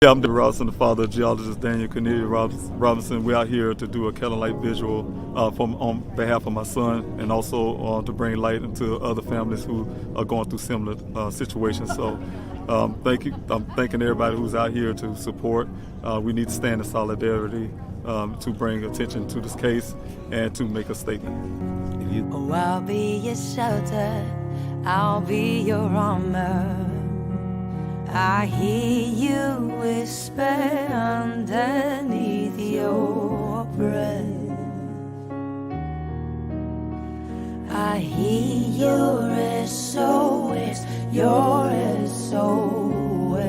Yeah, I'm David Robinson, the father of Geologist Daniel Robinson. We're out here to do a candlelight visual on behalf of my son, and also to bring light into other families who are going through similar situations. So thank you. I'm thanking everybody who's out here to support. We need to stand in solidarity to bring attention to this case and to make a statement. Oh, I'll be your shelter, I'll be your armor. I hear you whisper underneath your breath. I hear your SOS, your SOS.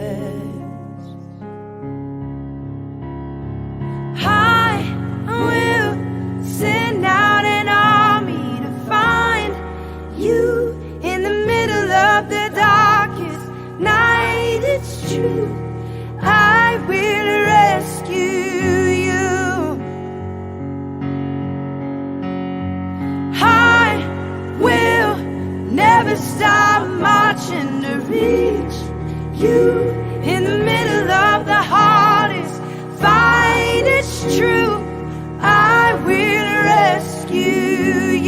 I will send out an army to find you in the middle of the darkest night. It's true, I will rescue you. I will never stop marching to reach you in the middle of the hardest fight. It's true, I will rescue you.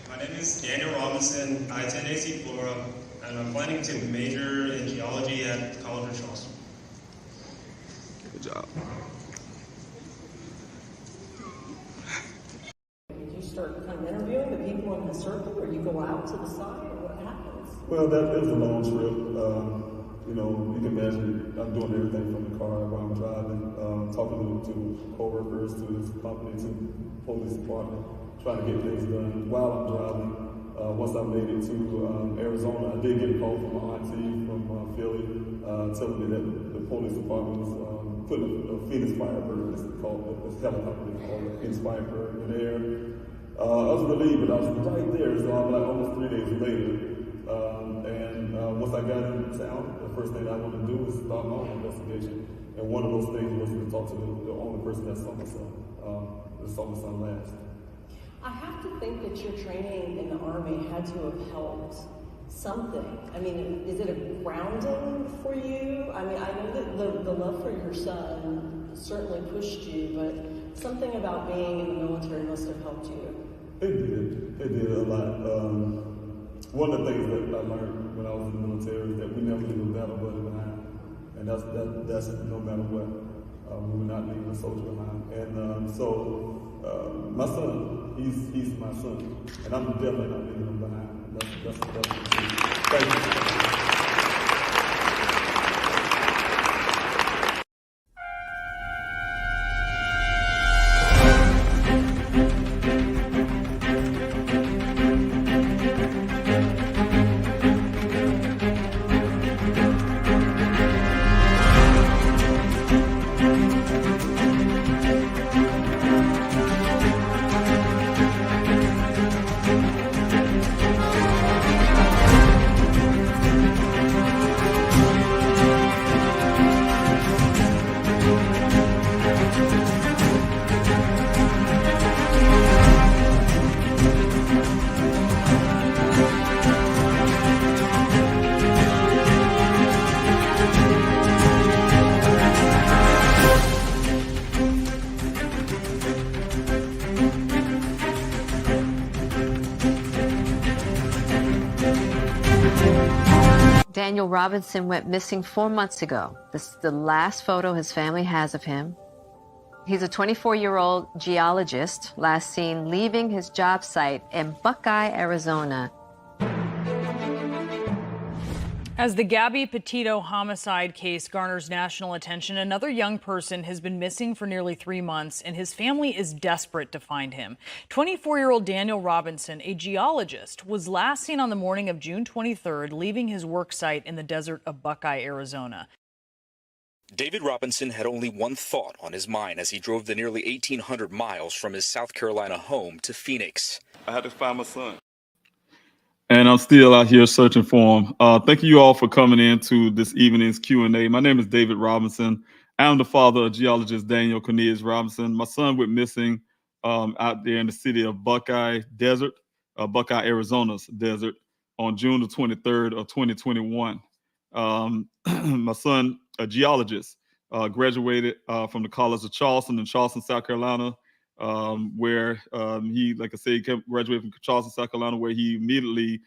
My name is Daniel Robinson. I attend AC Flora, and I'm planning to major in geology at College of Charleston. Good job. Did you start kind of interviewing the people in the circle, or you go out to the side, or what happens? Well, that was a long trip. You know, you can imagine I'm doing everything from the car while I'm driving, talking to co-workers, to this company, to the police department, trying to get things done while I'm driving. Once I made it to Arizona, I did get a call from my auntie from Philly telling me that the police department was putting a Phoenix Firebird, it's called a helicopter, called a Phoenix Firebird in the air. I was relieved, but I was right there, so I'm like almost 3 days later. Once I got into town, the first thing I wanted to do was start my own investigation. And one of those things was to talk to the only person that saw my son, last. I have to think that your training in the Army had to have helped something. I mean, is it a grounding for you? I mean, I know that the love for your son certainly pushed you, but something about being in the military must have helped you. It did a lot. One of the things that I learned when I was in the military is that we never leave a battle buddy behind, and that's no matter what. We were not leaving a soldier behind, and so my son, he's my son, and I'm definitely not leaving him behind. That's thank you. Daniel Robinson went missing 4 months ago. This is the last photo his family has of him. He's a 24-year-old geologist, last seen leaving his job site in Buckeye, Arizona. As the Gabby Petito homicide case garners national attention, another young person has been missing for nearly 3 months, and his family is desperate to find him. 24-year-old Daniel Robinson, a geologist, was last seen on the morning of June 23rd, leaving his work site in the desert of Buckeye, Arizona. David Robinson had only one thought on his mind as he drove the nearly 1,800 miles from his South Carolina home to Phoenix. I had to find my son. And I'm still out here searching for him. Thank you all for coming into this evening's Q&A. My name is David Robinson, I'm the father of geologist Daniel Robinson. My son went missing out there in the city of Buckeye, Arizona's desert, on June the 23rd of 2021. My son, a geologist, graduated from the College of Charleston in Charleston, South Carolina, where he, like I said, he graduated from Charleston, South Carolina, where he immediately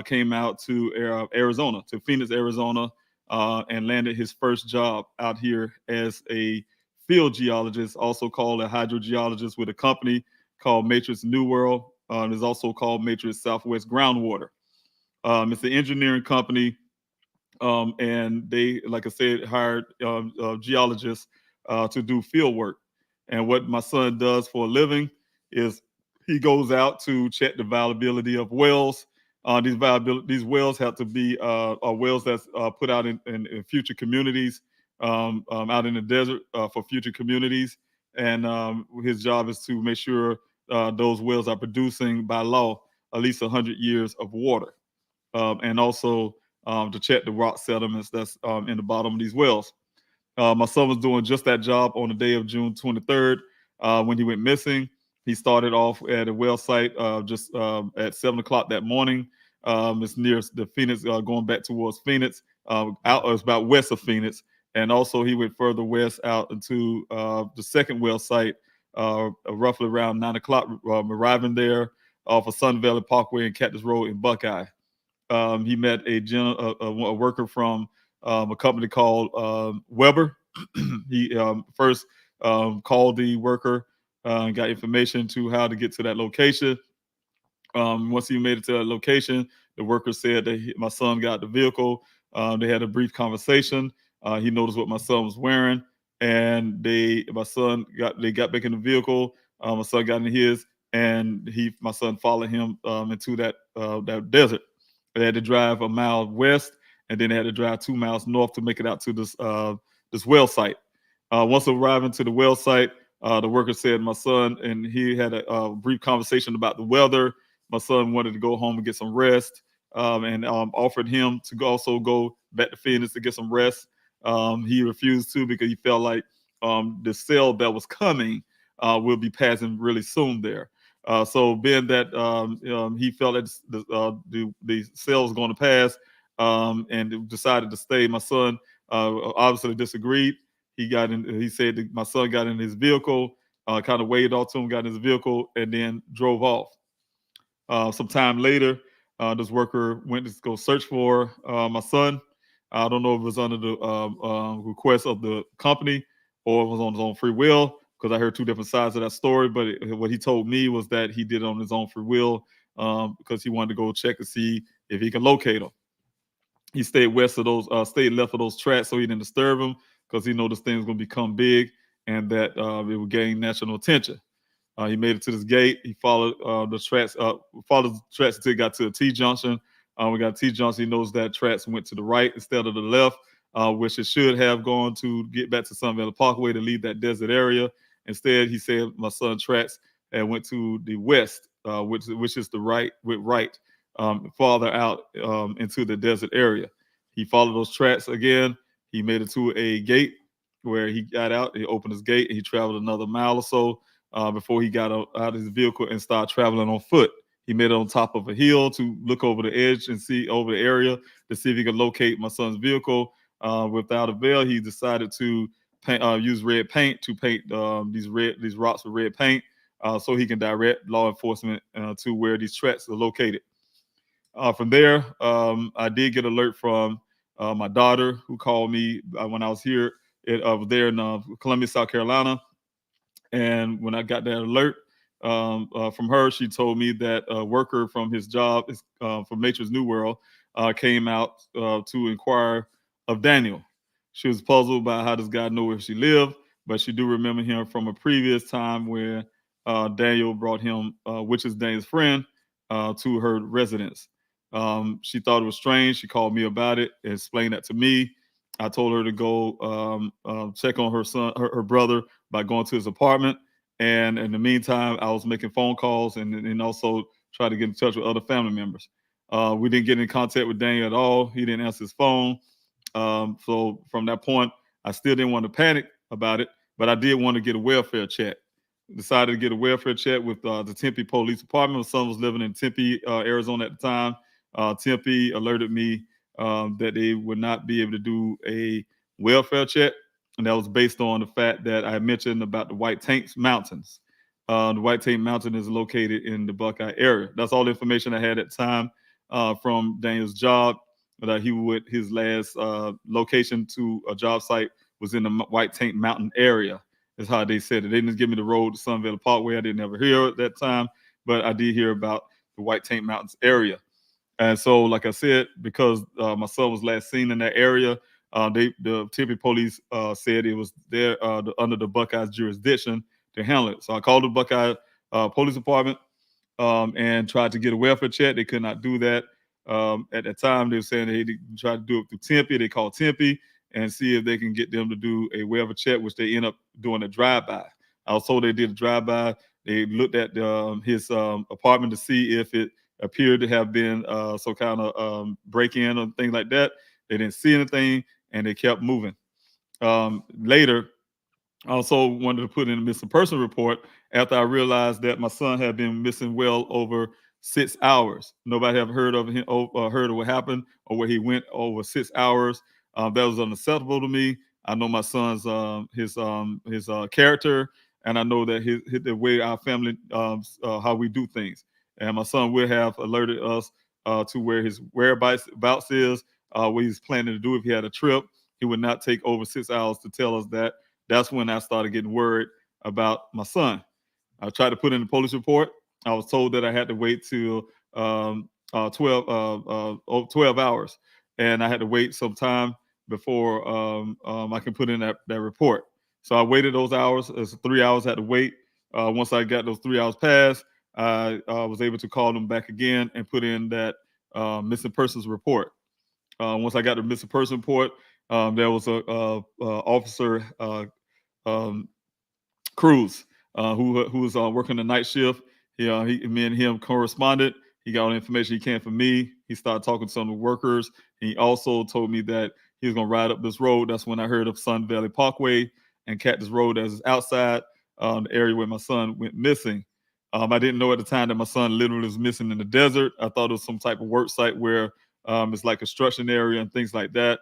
came out to Arizona, to Phoenix, Arizona, and landed his first job out here as a field geologist, also called a hydrogeologist, with a company called Matrix New World. It's also called Matrix Southwest Groundwater. It's an engineering company, and they, like I said, hired geologists to do field work. And what my son does for a living is he goes out to check the viability of wells. These wells have to be are wells that's put out in future communities, out in the desert, for future communities. And his job is to make sure those wells are producing by law at least 100 years of water, and also to check the rock sediments that's in the bottom of these wells. My son was doing just that job on the day of June 23rd when he went missing. He started off at a well site just at 7 o'clock that morning. It's near the Phoenix, going back towards Phoenix. It's about west of Phoenix. And also he went further west out into the second well site, roughly around 9 o'clock, arriving there off of Sun Valley Parkway and Cactus Road in Buckeye. He met a worker from a company called Weber. He first called the worker and got information to how to get to that location. Once he made it to that location, the worker said that my son got the vehicle. They had a brief conversation. He noticed what my son was wearing, and they got back in the vehicle. My son got in his, and my son followed him into that desert. They had to drive a mile west, and then they had to drive 2 miles north to make it out to this well site. Once arriving to the well site, the worker said my son, and he had a brief conversation about the weather. My son wanted to go home and get some rest, and offered him to also go back to Phoenix to get some rest. He refused to because he felt like the sale that was coming will be passing really soon there. So being that he felt that the sale was going to pass, and decided to stay, my son obviously disagreed. He said that my son got in his vehicle, kind of waved off to him, got in his vehicle, and then drove off. Some time later, this worker went to go search for my son. I don't know if it was under the request of the company or it was on his own free will, because I heard two different sides of that story. But what he told me was that he did it on his own free will, because he wanted to go check to see if he could locate him. He stayed left of those tracks so he didn't disturb him, because he know this thing was going to become big and that it would gain national attention. He made it to this gate. He followed the tracks until he got to a T-junction. We got a T-junction. He knows that tracks went to the right instead of the left, which it should have gone to get back to Sun Valley Parkway to leave that desert area. Instead, he said my son tracks and went to the west, which is the right, farther out into the desert area. He followed those tracks again. He made it to a gate where he got out. He opened his gate. And he traveled another mile or so before he got out of his vehicle and started traveling on foot. He made it on top of a hill to look over the edge and see over the area to see if he could locate my son's vehicle. Without avail, he decided to use red paint to paint these rocks with red paint, so he can direct law enforcement to where these tracks are located. From there, I did get alert from my daughter, who called me when I was here. I was there in Columbia, South Carolina. And when I got that alert from her, she told me that a worker from his job from Matrix New World came out to inquire of Daniel. She was puzzled by how this guy knew where she lived, but she do remember him from a previous time where Daniel brought him, which is Daniel's friend, to her residence. She thought it was strange. She called me about it and explained that to me. I told her to go check on her brother by going to his apartment. And in the meantime, I was making phone calls and also try to get in touch with other family members. We didn't get in contact with Daniel at all. He didn't answer his phone. So from that point, I still didn't want to panic about it, but I did want to get a welfare check. Decided to get a welfare check with the Tempe Police Department. My son was living in Tempe, Arizona at the time. Tempe alerted me that they would not be able to do a welfare check, and that was based on the fact that I mentioned about the White Tanks Mountains. The White Tank Mountain is located in the Buckeye area. That's all the information I had at the time from Daniel's job. That he would his last location to a job site was in the White Tank Mountain area. Is how they said it. They didn't give me the road to Sun Valley Parkway. I didn't ever hear at that time, but I did hear about the White Tank Mountains area. And so, like I said, because my son was last seen in that area, the Tempe police said it was there under the Buckeyes jurisdiction to handle it. So I called the Buckeye Police Department and tried to get a welfare check. They could not do that. At that time, they were saying they tried to do it through Tempe. They called Tempe and see if they can get them to do a welfare check, which they end up doing a drive-by. I was told they did a drive-by. They looked at his apartment to see if it appeared to have been some kind of break-in or things like that. They didn't see anything, and they kept moving. Later, I also wanted to put in a missing person report after I realized that my son had been missing well over 6 hours. Nobody ever heard of him, heard of what happened or where he went over 6 hours. That was unacceptable to me. I know my son's his character, and I know that his the way our family how we do things. And my son will have alerted us to where his whereabouts is, what he's planning to do if he had a trip. He would not take over 6 hours to tell us that. That's when I started getting worried about my son. I tried to put in a police report. I was told that I had to wait till 12 hours, and I had to wait some time before I can put in that report. So I waited those hours. It's 3 hours I had to wait. Once I got those 3 hours passed, I was able to call them back again and put in that missing persons report. Once I got the missing person report, there was a officer Cruz who was working the night shift. Me and him corresponded. He got all the information he can from me. He started talking to some of the workers. He also told me that he was going to ride up this road. That's when I heard of Sun Valley Parkway and Cactus Road as outside the area where my son went missing. I didn't know at the time that my son literally was missing in the desert. I thought it was some type of work site where it's like construction area and things like that,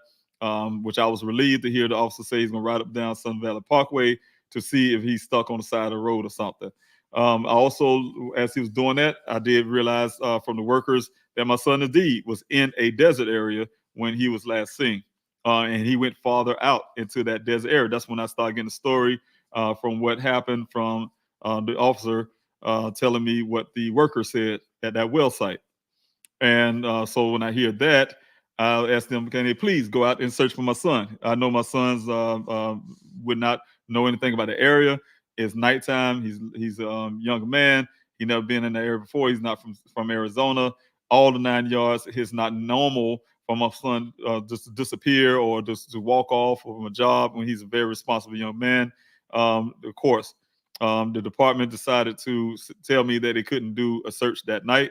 which I was relieved to hear the officer say he's going to ride up down Sun Valley Parkway to see if he's stuck on the side of the road or something. I also, as he was doing that, I did realize from the workers that my son indeed was in a desert area when he was last seen. And he went farther out into that desert area. That's when I started getting the story from what happened from the officer telling me what the worker said at that well site. And so when I hear that, I asked them, can they please go out and search for my son? I know my sons would not know anything about the area. It's nighttime. He's a young man. He never been in the area before. He's not from Arizona. All the 9 yards. It's not normal for my son just to disappear or just to walk off from a job when he's a very responsible young man. Of course, the department decided to tell me that they couldn't do a search that night.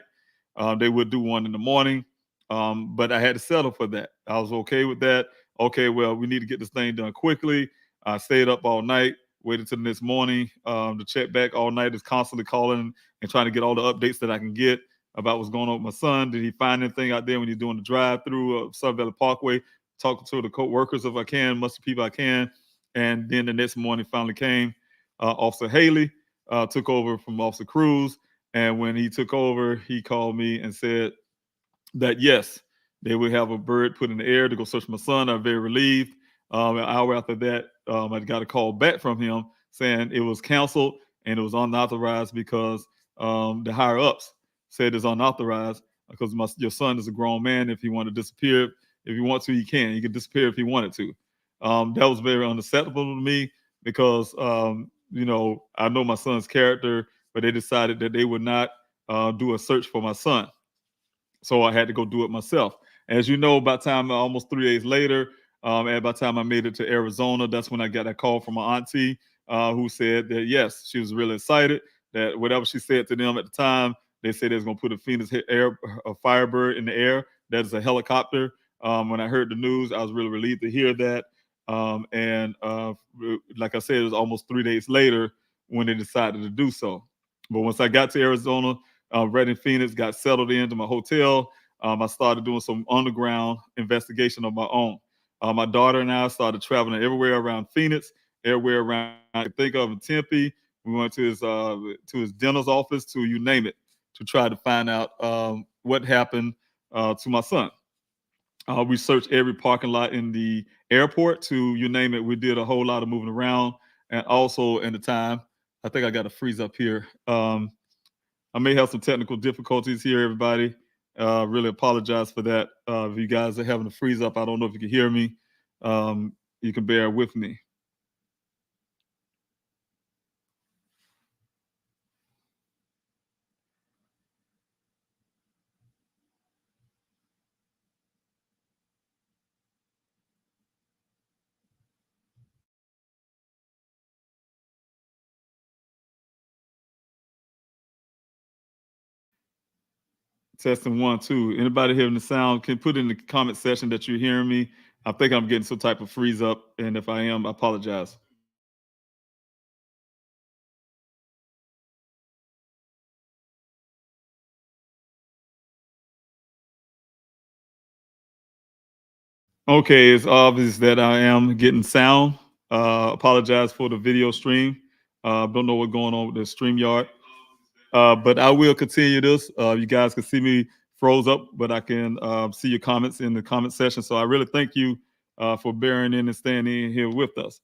They would do one in the morning, but I had to settle for that. I was okay with that. Okay, well, we need to get this thing done quickly. I stayed up all night, waited till the next morning to check back all night. Is constantly calling and trying to get all the updates that I can get about what's going on with my son. Did he find anything out there when he's doing the drive-through of Sun Valley Parkway? Talking to the co-workers if I can, most of the people I can. And then the next morning finally came. Officer Haley took over from Officer Cruz. And when he took over, he called me and said that, yes, they would have a bird put in the air to go search my son. I'm very relieved. An hour after that, I got a call back from him saying it was canceled and it was unauthorized because the higher-ups said it's unauthorized because your son is a grown man. If he wanted to disappear, if he wants to, he can. He could disappear if he wanted to. That was very unacceptable to me because, I know my son's character, but they decided that they would not do a search for my son. So I had to go do it myself. As you know, by the time almost 3 days later, and by the time I made it to Arizona, that's when I got a call from my auntie who said that, yes, she was really excited that whatever she said to them at the time, they said they was going to put a Phoenix Firebird in the air. That is a helicopter. When I heard the news, I was really relieved to hear that. And like I said, it was almost 3 days later when they decided to do so. But once I got to Arizona, right in Phoenix, got settled into my hotel, I started doing some underground investigation of my own. My daughter and I started traveling everywhere around Phoenix, everywhere around I could think of in Tempe. We went to his dentist's office, to you name it, to try to find out what happened to my son. We searched every parking lot in the airport, to you name it. We did a whole lot of moving around, and also in the time, I think I got to freeze up here. I may have some technical difficulties here, everybody. Really apologize for that. If you guys are having to freeze up, I don't know if you can hear me. You can bear with me. Testing 1, 2. Anybody hearing the sound can put in the comment section that you're hearing me. I think I'm getting some type of freeze up, and if I am, I apologize. Okay, it's obvious that I am getting sound. Apologize for the video stream. Don't know what's going on with the StreamYard. But I will continue this. You guys can see me froze up, but I can see your comments in the comment section. So I really thank you for bearing in and staying in here with us.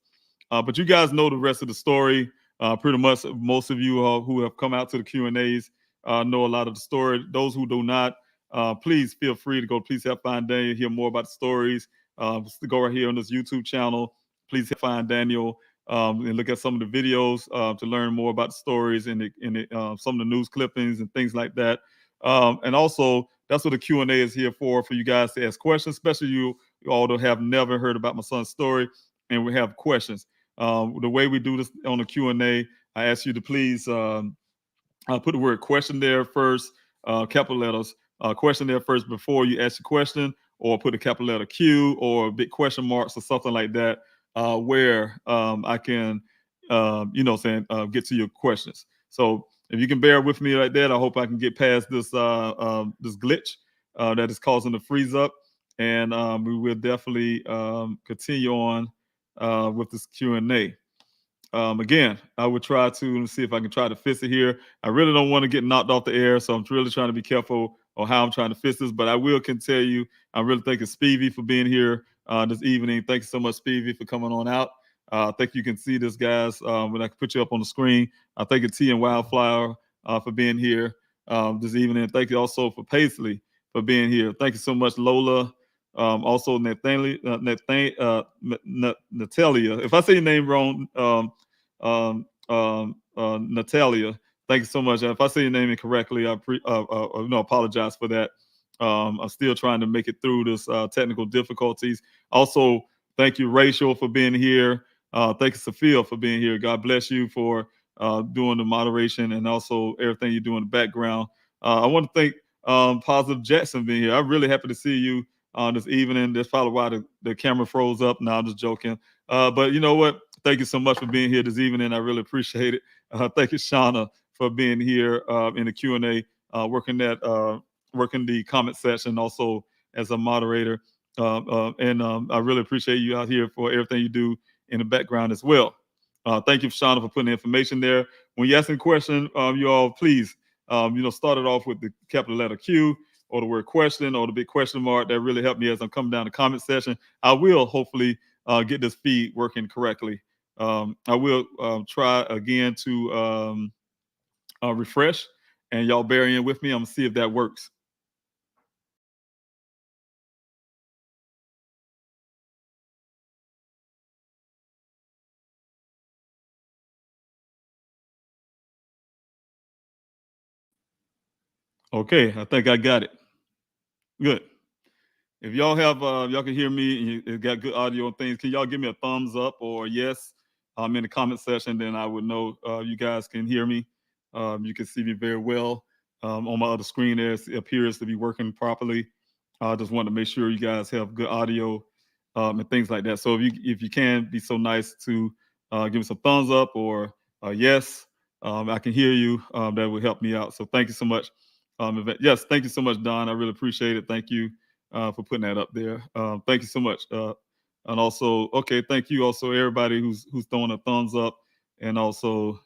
But you guys know the rest of the story. Pretty much, most of you who have come out to the Q&As know a lot of the story. Those who do not, please feel free to go. Please help find Daniel, hear more about the stories. Go right here on this YouTube channel. Please help find Daniel and look at some of the videos to learn more about the stories and some of the news clippings and things like that. And also, that's what the Q&A is here for you guys to ask questions, especially you all that have never heard about my son's story and we have questions. The way we do this on the Q&A, I ask you to please put the word question there first, capital letters, question there first before you ask the question, or put a capital letter Q or big question marks or something like that, where I can, get to your questions. So if you can bear with me like that, I hope I can get past this this glitch that is causing the freeze up, and we will definitely continue on with this Q&A. Again, I would try to see if I can try to fix it here. I really don't want to get knocked off the air, so I'm really trying to be careful on how I'm trying to fix this. But I can tell you, I really thank Stevie for being here this evening. Thank you so much, Stevie, for coming on out. I think you can see this, guys, when I put you up on the screen. I thank you, T and Wildflower, for being here this evening. Thank you also for Paisley for being here. Thank you so much, Lola. Also, Natalia. If I say your name wrong, Natalia, thank you so much. If I say your name incorrectly, I apologize for that. I'm still trying to make it through this technical difficulties. Also, thank you, Rachel, for being here. Thank you, Sophia, for being here. God bless you for doing the moderation and also everything you do in the background. I want to thank Positive Jackson being here. I'm really happy to see you this evening. That's probably why the camera froze up. No, I'm just joking. But you know what? Thank you so much for being here this evening. I really appreciate it. Thank you, Shauna, for being here in the Q&A, working the comment section also as a moderator. And I really appreciate you out here for everything you do in the background as well. Thank you, Shauna, for putting the information there. When you're asking a question, you all please, start it off with the capital letter Q or the word question or the big question mark. That really helped me as I'm coming down the comment section. I will hopefully get this feed working correctly. I will try again to refresh, and y'all bear in with me. I'm gonna see if that works. Okay, I think I got it. Good. If y'all have y'all can hear me and you got good audio and things, can y'all give me a thumbs up or yes in the comment section? Then I would know you guys can hear me. You can see me very well. On my other screen there, it appears to be working properly. I just want to make sure you guys have good audio and things like that. So if you can be so nice to give me some thumbs up or yes, I can hear you. That would help me out. So thank you so much. Yes, thank you so much, Don. I really appreciate it. Thank you for putting that up there. Thank you so much. And also, okay, thank you also everybody who's throwing a thumbs up and also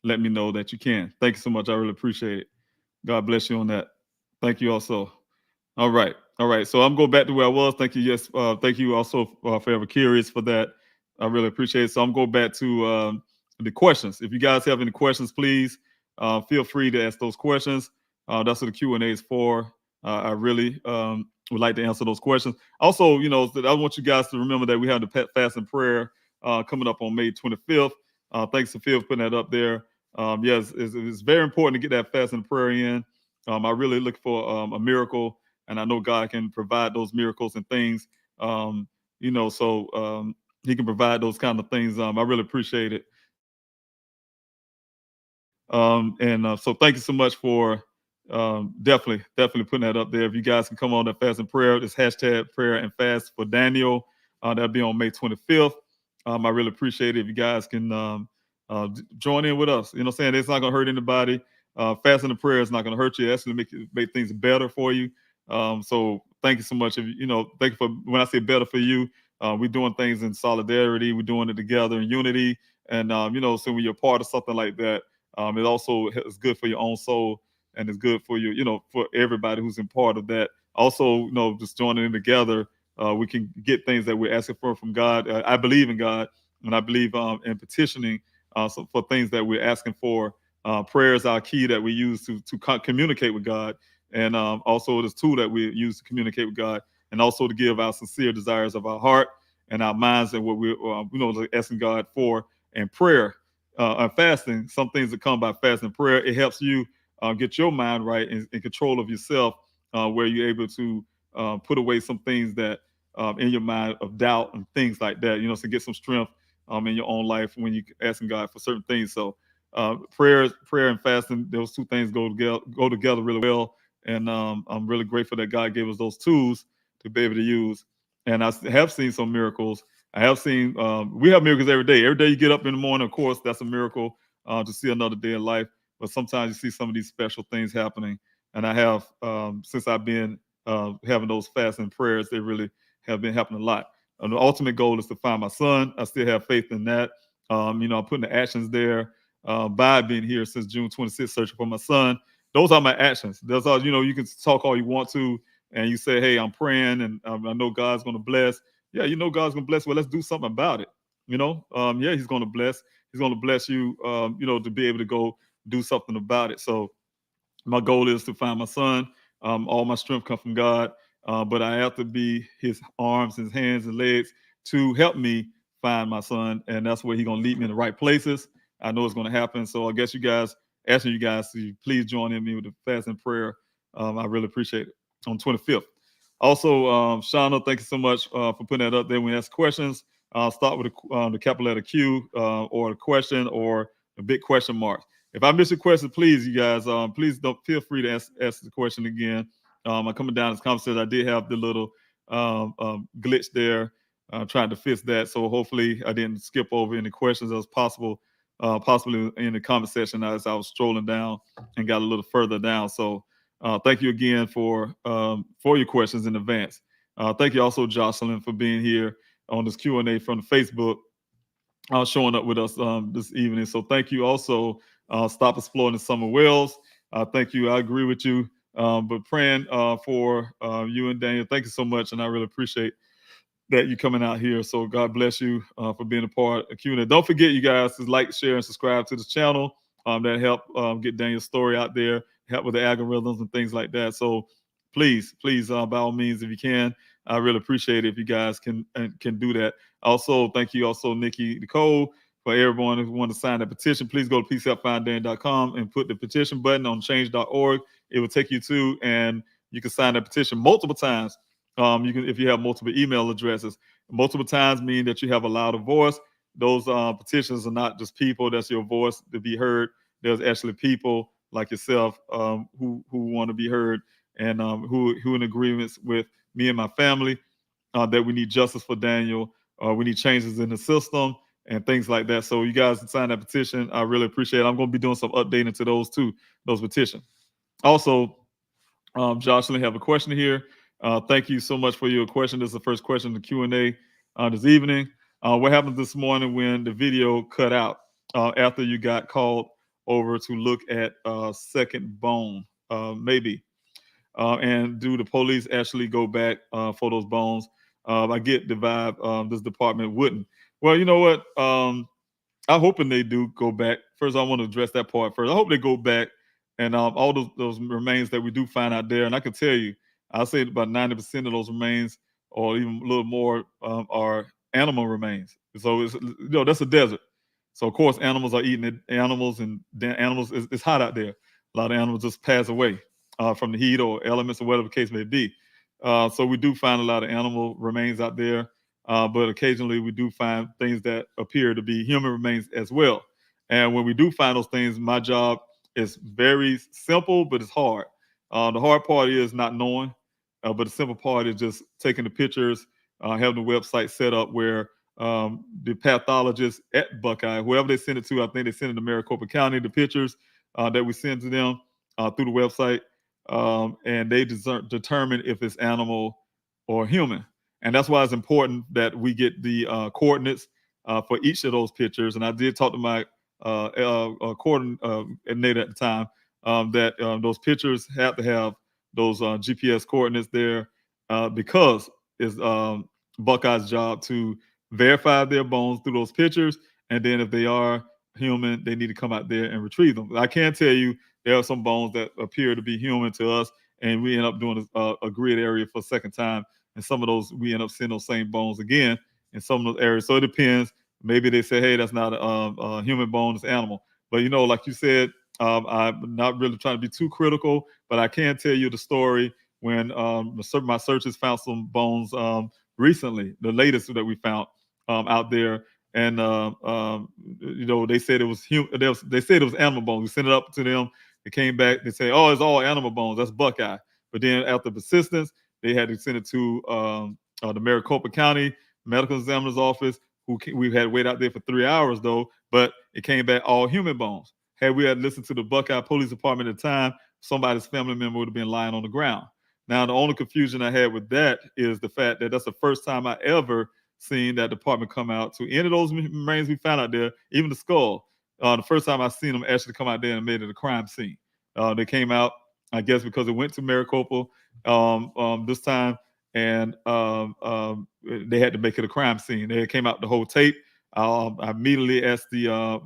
let me know that you can. Thank you so much. I really appreciate it. God bless you on that. Thank you also. All right. All right. So I'm going back to where I was. Thank you. Yes. Thank you also for ever curious for that. I really appreciate it. So I'm going back to the questions. If you guys have any questions, please feel free to ask those questions. That's what the Q&A is for. I really would like to answer those questions. Also, I want you guys to remember that we have the fast and prayer coming up on May 25th. Thanks to Phil for putting that up there. Yes, it's very important to get that fast and prayer in. I really look for a miracle, and I know God can provide those miracles and things. So He can provide those kind of things. I really appreciate it. So thank you so much for definitely putting that up there. If you guys can come on that fast and prayer, this hashtag prayer and fast for Daniel. That'll be on May 25th. I really appreciate it if you guys can join in with us. You know what I'm saying? It's not going to hurt anybody. Fasting and prayer is not going to hurt you. It's going to make things better for you. So thank you so much. Thank you for, when I say better for you, we're doing things in solidarity. We're doing it together in unity. And, so when you're part of something like that, it also is good for your own soul, and it's good for you, for everybody who's in part of that. Also, just joining in together, we can get things that we're asking for from God. I believe in God, and I believe in petitioning for things that we're asking for. Prayer is our key that we use to communicate with God, and also this tool that we use to communicate with God, and also to give our sincere desires of our heart and our minds and what we're asking God for. And prayer and fasting, some things that come by fasting prayer, it helps you get your mind right and in control of yourself, where you're able to put away some things that in your mind of doubt and things like that, so get some strength in your own life when you're asking God for certain things. So prayer and fasting, those two things go together really well. And I'm really grateful that God gave us those tools to be able to use. And I have seen some miracles. I have seen, we have miracles every day. Every day you get up in the morning, of course, that's a miracle to see another day in life. But sometimes you see some of these special things happening. And I have, since I've been having those fasting prayers, they really have been happening a lot. And the ultimate goal is to find my son. I still have faith in that. I'm putting the actions there by being here since June 26th, searching for my son. Those are my actions. That's all, you can talk all you want to, and you say, hey, I'm praying, and I know God's going to bless. Yeah, God's going to bless. Well, let's do something about it. Yeah, He's going to bless. He's going to bless you, to be able to go do something about it. So my goal is to find my son. All my strength comes from God, but I have to be His arms, His hands, and legs to help me find my son, and that's where He's going to lead me in the right places. I know it's going to happen. So I guess asking you guys to please join in me with the fast and prayer. I really appreciate it on 25th. Also, Shauna, thank you so much for putting that up there. When you ask questions, start with the capital letter Q or a question or a big question mark. If I miss a question, please, you guys, please don't feel free to ask the question again. I'm coming down this conversation. I did have the little glitch there, trying to fix that. So hopefully I didn't skip over any questions as possible, possibly in the comment section as I was strolling down and got a little further down. So thank you again for your questions in advance. Thank you also, Jocelyn, for being here on this Q&A from the Facebook, showing up with us this evening. So thank you also. Stop Exploring the Summer Wells. Thank you. I agree with you. But praying for you and Daniel. Thank you so much, and I really appreciate that you coming out here. So God bless you for being a part of Q&A. Don't forget, you guys, to like, share, and subscribe to this channel. That help get Daniel's story out there, help with the algorithms and things like that. So please, by all means, if you can, I really appreciate it if you guys can do that. Also, thank you also, Nikki Nicole, for everyone who want to sign that petition. Please go to peacehelpfindan.com and put the petition button on change.org. It will take you to, and you can sign that petition multiple times. You can, if you have multiple email addresses. Multiple times mean that you have a louder voice. Those petitions are not just people. That's your voice to be heard. There's actually people like yourself who want to be heard and who in agreements with me and my family that we need justice for Daniel. We need changes in the system and things like that. So you guys can sign that petition. I really appreciate it. I'm going to be doing some updating to those too, those petitions. Also, Jocelyn, have a question here. Thank you so much for your question. This is the first question in the Q&A this evening. What happened this morning when the video cut out after you got called over to look at second bone, maybe? And do the police actually go back for those bones? I get the vibe this department wouldn't. Well, you know what? I'm hoping they do go back. First, I want to address that part first. I hope they go back and all those remains that we do find out there. And I can tell you, I'll say about 90% of those remains, or even a little more, are animal remains. So it's, that's a desert. So of course, animals are eating it. Animals and animals. It's hot out there. A lot of animals just pass away from the heat or elements or whatever the case may be. So we do find a lot of animal remains out there. But occasionally we do find things that appear to be human remains as well. And when we do find those things, my job is very simple, but it's hard. The hard part is not knowing, but the simple part is just taking the pictures, having the website set up where the pathologist at Buckeye, whoever they send it to, I think they send it to Maricopa County, the pictures that we send to them through the website, and they determine if it's animal or human. And that's why it's important that we get the coordinates for each of those pictures. And I did talk to my coordinator at the time that those pictures have to have those GPS coordinates there because it's Buckeye's job to verify their bones through those pictures. And then if they are human, they need to come out there and retrieve them. I can tell you there are some bones that appear to be human to us, and we end up doing a grid area for a second time. And some of those, we end up seeing those same bones again in some of those areas. So it depends. Maybe they say, hey, that's not a human bone, it's animal. But, like you said, I'm not really trying to be too critical, but I can tell you the story when my searchers found some bones recently, the latest that we found out there. And, they said it was they said it was animal bones. We sent it up to them. They came back. They say, oh, it's all animal bones. That's Buckeye. But then after persistence, they had to send it to the Maricopa County Medical Examiner's Office, we had to wait out there for 3 hours, though, but it came back all human bones. Had we had listened to the Buckeye Police Department at the time, somebody's family member would have been lying on the ground. Now, the only confusion I had with that is the fact that that's the first time I ever seen that department come out to any of those remains we found out there, even the skull. The first time I seen them actually come out there and made it a crime scene. They came out, I guess, because it went to Maricopa this time, and they had to make it a crime scene. They came out the whole tape. I immediately asked I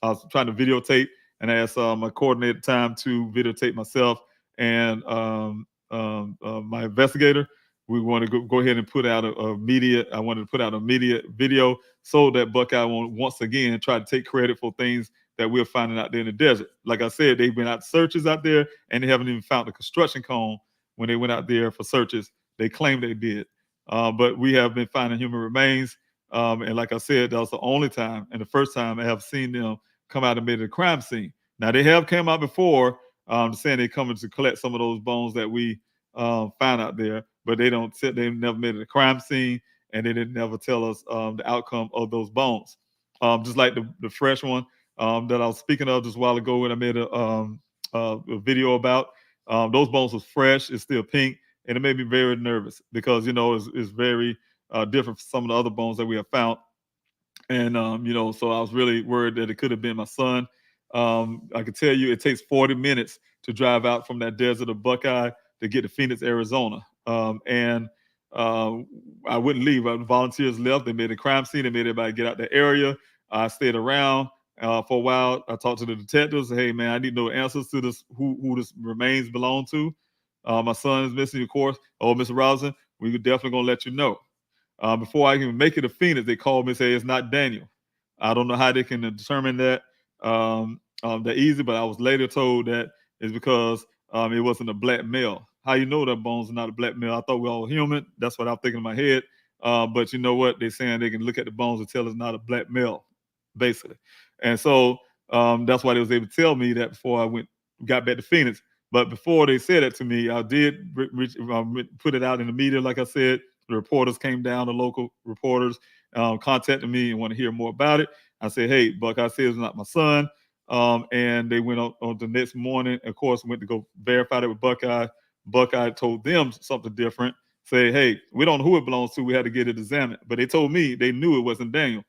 was trying to videotape, and I asked my coordinator at the time to videotape myself and my investigator. We wanted to go ahead and put out I wanted to put out a media video so that Buckeye won't once again try to take credit for things that we're finding out there in the desert. Like I said, they've been out searches out there, and they haven't even found a construction cone when they went out there for searches. They claimed they did. But we have been finding human remains. And like I said, that was the only time and the first time I have seen them come out and made it a crime scene. Now, they have come out before saying they're coming to collect some of those bones that we found out there, but they never made it a crime scene, and they didn't never tell us the outcome of those bones. Just like the fresh one that I was speaking of just a while ago when I made a video about. Those bones was fresh. It's still pink, and it made me very nervous because it's very different from some of the other bones that we have found. And so I was really worried that it could have been my son. I can tell you, it takes 40 minutes to drive out from that desert of Buckeye to get to Phoenix, Arizona. And I wouldn't leave. Volunteers left. They made a crime scene. They made everybody get out the area. I stayed around for a while. I talked to the detectives. Hey, man, I need no answers to this. Who this remains belong to? My son is missing, of course. Oh, Mr. Robinson, we were definitely gonna let you know. Before I can make it to Phoenix, they called me and say it's not Daniel. I don't know how they can determine that that easy, but I was later told that it's because it wasn't a black male. How you know that bones are not a black male? I thought we were all human. That's what I'm thinking in my head. But you know what? They're saying they can look at the bones and tell it's not a black male, basically. And so that's why they was able to tell me that before I got back to Phoenix. But before they said that to me, I did put it out in the media, like I said, The reporters came down, the local reporters contacted me and want to hear more about it. I said, hey, Buckeye says it's not my son. And they went on the next morning, of course, went to go verify it with Buckeye. Buckeye told them something different. Say, hey, we don't know who it belongs to. We had to get it examined. But they told me they knew it wasn't Daniel.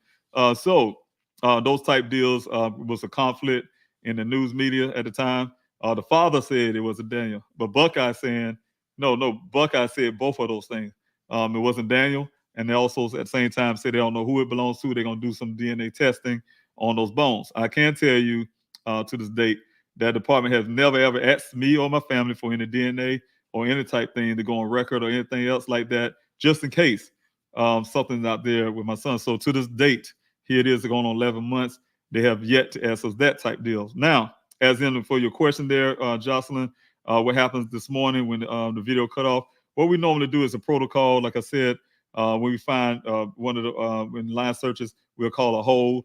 So those type deals was a conflict in the news media at the time. The father said it wasn't Daniel, but Buckeye saying, no, Buckeye said both of those things. It wasn't Daniel. And they also at the same time said they don't know who it belongs to. They're going to do some DNA testing on those bones. I can tell you to this date that department has never, ever asked me or my family for any DNA or any type thing to go on record or anything else like that, just in case something's out there with my son. So to this date, here it is going on 11 months. They have yet to ask us that type deals. Now, as in for your question there, Jocelyn, what happens this morning when the video cut off? What we normally do is a protocol. Like I said, when we find one of the in line searches, we'll call a hold.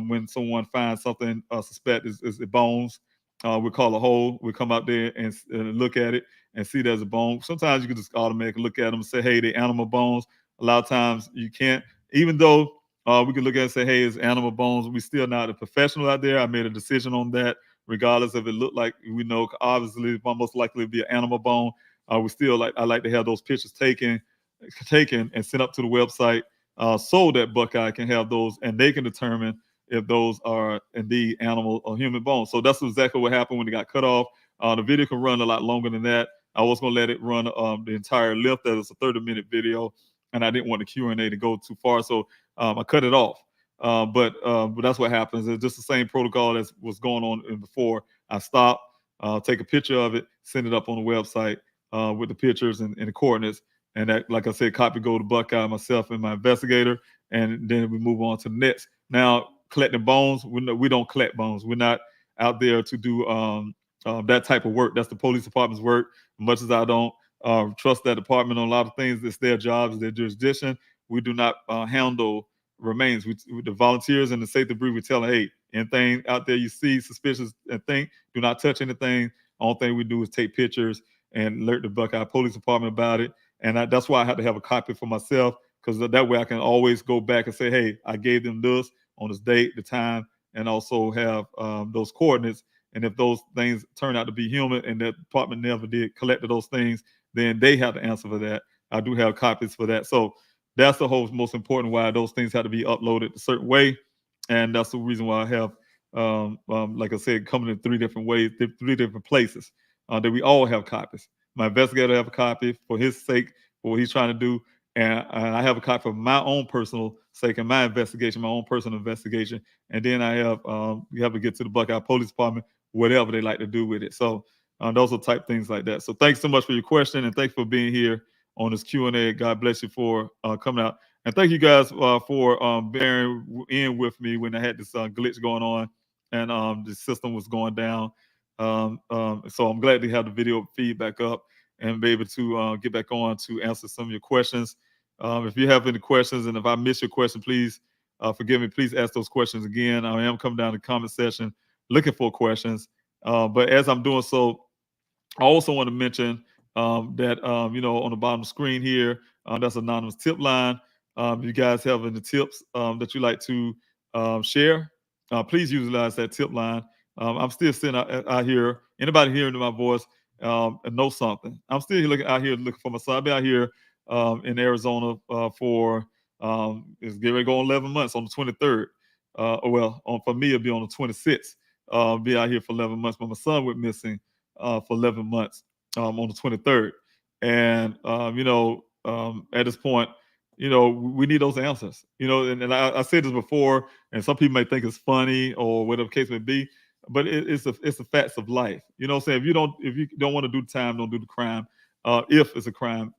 When someone finds something suspect is the bones, we call a hold. We come out there and look at it and see there's a bone. Sometimes you can just automatically look at them and say, hey, they're animal bones. A lot of times you can't, even though we can look at it and say, hey, it's animal bones. We still not a professional out there. I made a decision on that, regardless if it looked like, we know obviously it's most likely to be an animal bone. We still I like to have those pictures taken and sent up to the website so that Buckeye can have those and they can determine if those are indeed animal or human bones. So that's exactly what happened when it got cut off. The video can run a lot longer than that. I was going to let it run the entire length. That was a 30-minute video, and I didn't want the Q&A to go too far, so I cut it off. But that's what happens. It's just the same protocol as was going on before. I stop, take a picture of it, send it up on the website with the pictures and the coordinates. And that, like I said, copy go to Buckeye, myself, and my investigator, and then we move on to the next. Now, collecting bones, we don't collect bones. We're not out there to do that type of work. That's the police department's work. Much as I don't trust that department on a lot of things, it's their jobs, it's their jurisdiction. We do not handle remains. The volunteers and the safe debris, we tell them, hey, anything out there you see suspicious and think, do not touch anything. Only thing we do is take pictures and alert the Buckeye Police Department about it. And that's why I had to have a copy for myself, because that way I can always go back and say, hey, I gave them this on this date, the time, and also have those coordinates. And if those things turn out to be human and that department never did collect those things, then they have to answer for that. I do have copies for that. So that's the whole most important why those things have to be uploaded a certain way. And that's the reason why I have, like I said, coming in 3 different ways, 3 different places that we all have copies. My investigator have a copy for his sake, for what he's trying to do. And I have a copy for my own personal sake and my investigation, my own personal investigation. And then I have, you have to get to the Buckeye Police Department, whatever they like to do with it. So those are type things like that. So thanks so much for your question, and thanks for being here on this Q&A. God bless you for coming out. And thank you guys for bearing in with me when I had this glitch going on and the system was going down. So I'm glad to have the video feedback up and be able to get back on to answer some of your questions. If you have any questions, and if I miss your question, please forgive me. Please ask those questions again. I am coming down to the comment section looking for questions. But as I'm doing so, I also want to mention that, on the bottom of the screen here, that's anonymous tip line. You guys have any tips that you like to share, please utilize that tip line. I'm still sitting out here. Anybody hearing my voice and know something? I'm still out here looking for my son. I've been out here in Arizona for it's getting ready to go on 11 months on the 23rd. For me, it'll be on the 26th. Be out here for 11 months, but my son went missing for 11 months on the 23rd. And, at this point, we need those answers, and I said this before, and some people may think it's funny or whatever case may be, but it's the facts of life. You know what I'm saying? If you don't want to do the time, don't do the crime. If it's a crime,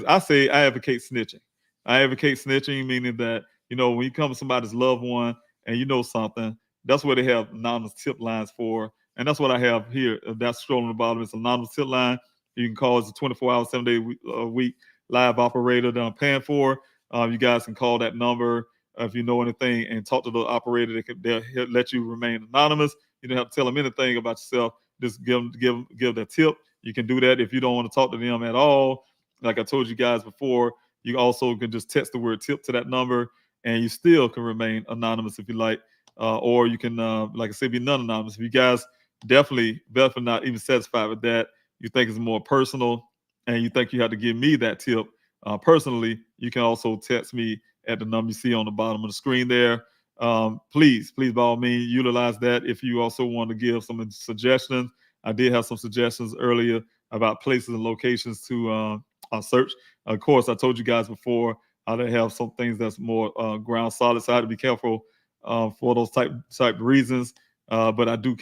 I say I advocate snitching. I advocate snitching, meaning that, when you come to somebody's loved one and you know something, that's what they have anonymous tip lines for. And that's what I have here. That's scrolling the bottom. It's an anonymous tip line. You can call. It's a 24-hour, 7-day a week live operator that I'm paying for. You guys can call that number if you know anything and talk to the operator. They'll let you remain anonymous. You don't have to tell them anything about yourself. Just give the tip. You can do that if you don't want to talk to them at all. Like I told you guys before, You also can just text the word tip to that number, and you still can remain anonymous if you like. Or you can, like I said, be non-anonymous. If you guys definitely not even satisfied with that, you think it's more personal, and you think you have to give me that tip personally, you can also text me at the number you see on the bottom of the screen there. Please, by all means, utilize that. If you also want to give some suggestions, I did have some suggestions earlier about places and locations to search. Of course, I told you guys before how to have some things that's more ground solid, so I had to be careful for those type reasons. But I do